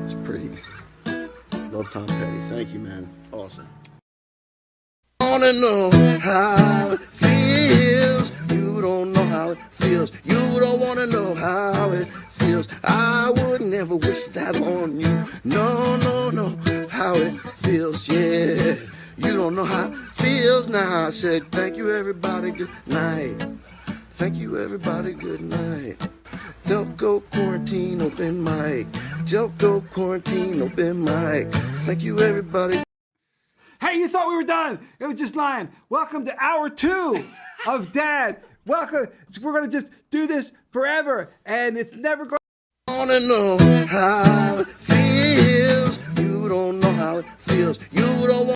It's pretty. Love Tom Petty. Thank you, man. Awesome. I wanna know how it feels. You don't know how it feels. You don't wanna know how it feels. I would never wish that on you. No. How it feels, yeah. You don't know how it feels. Now I said thank you, everybody. Good night. Thank you, everybody. Good night. Delco quarantine open mic. Delco quarantine open mic. Thank you, everybody. Hey, you thought we were done. It was just lying. Welcome to hour 2 of Dad. Welcome. We're going to just do this forever, and it's never going I wanna know how it feels. You don't know how it feels. You don't want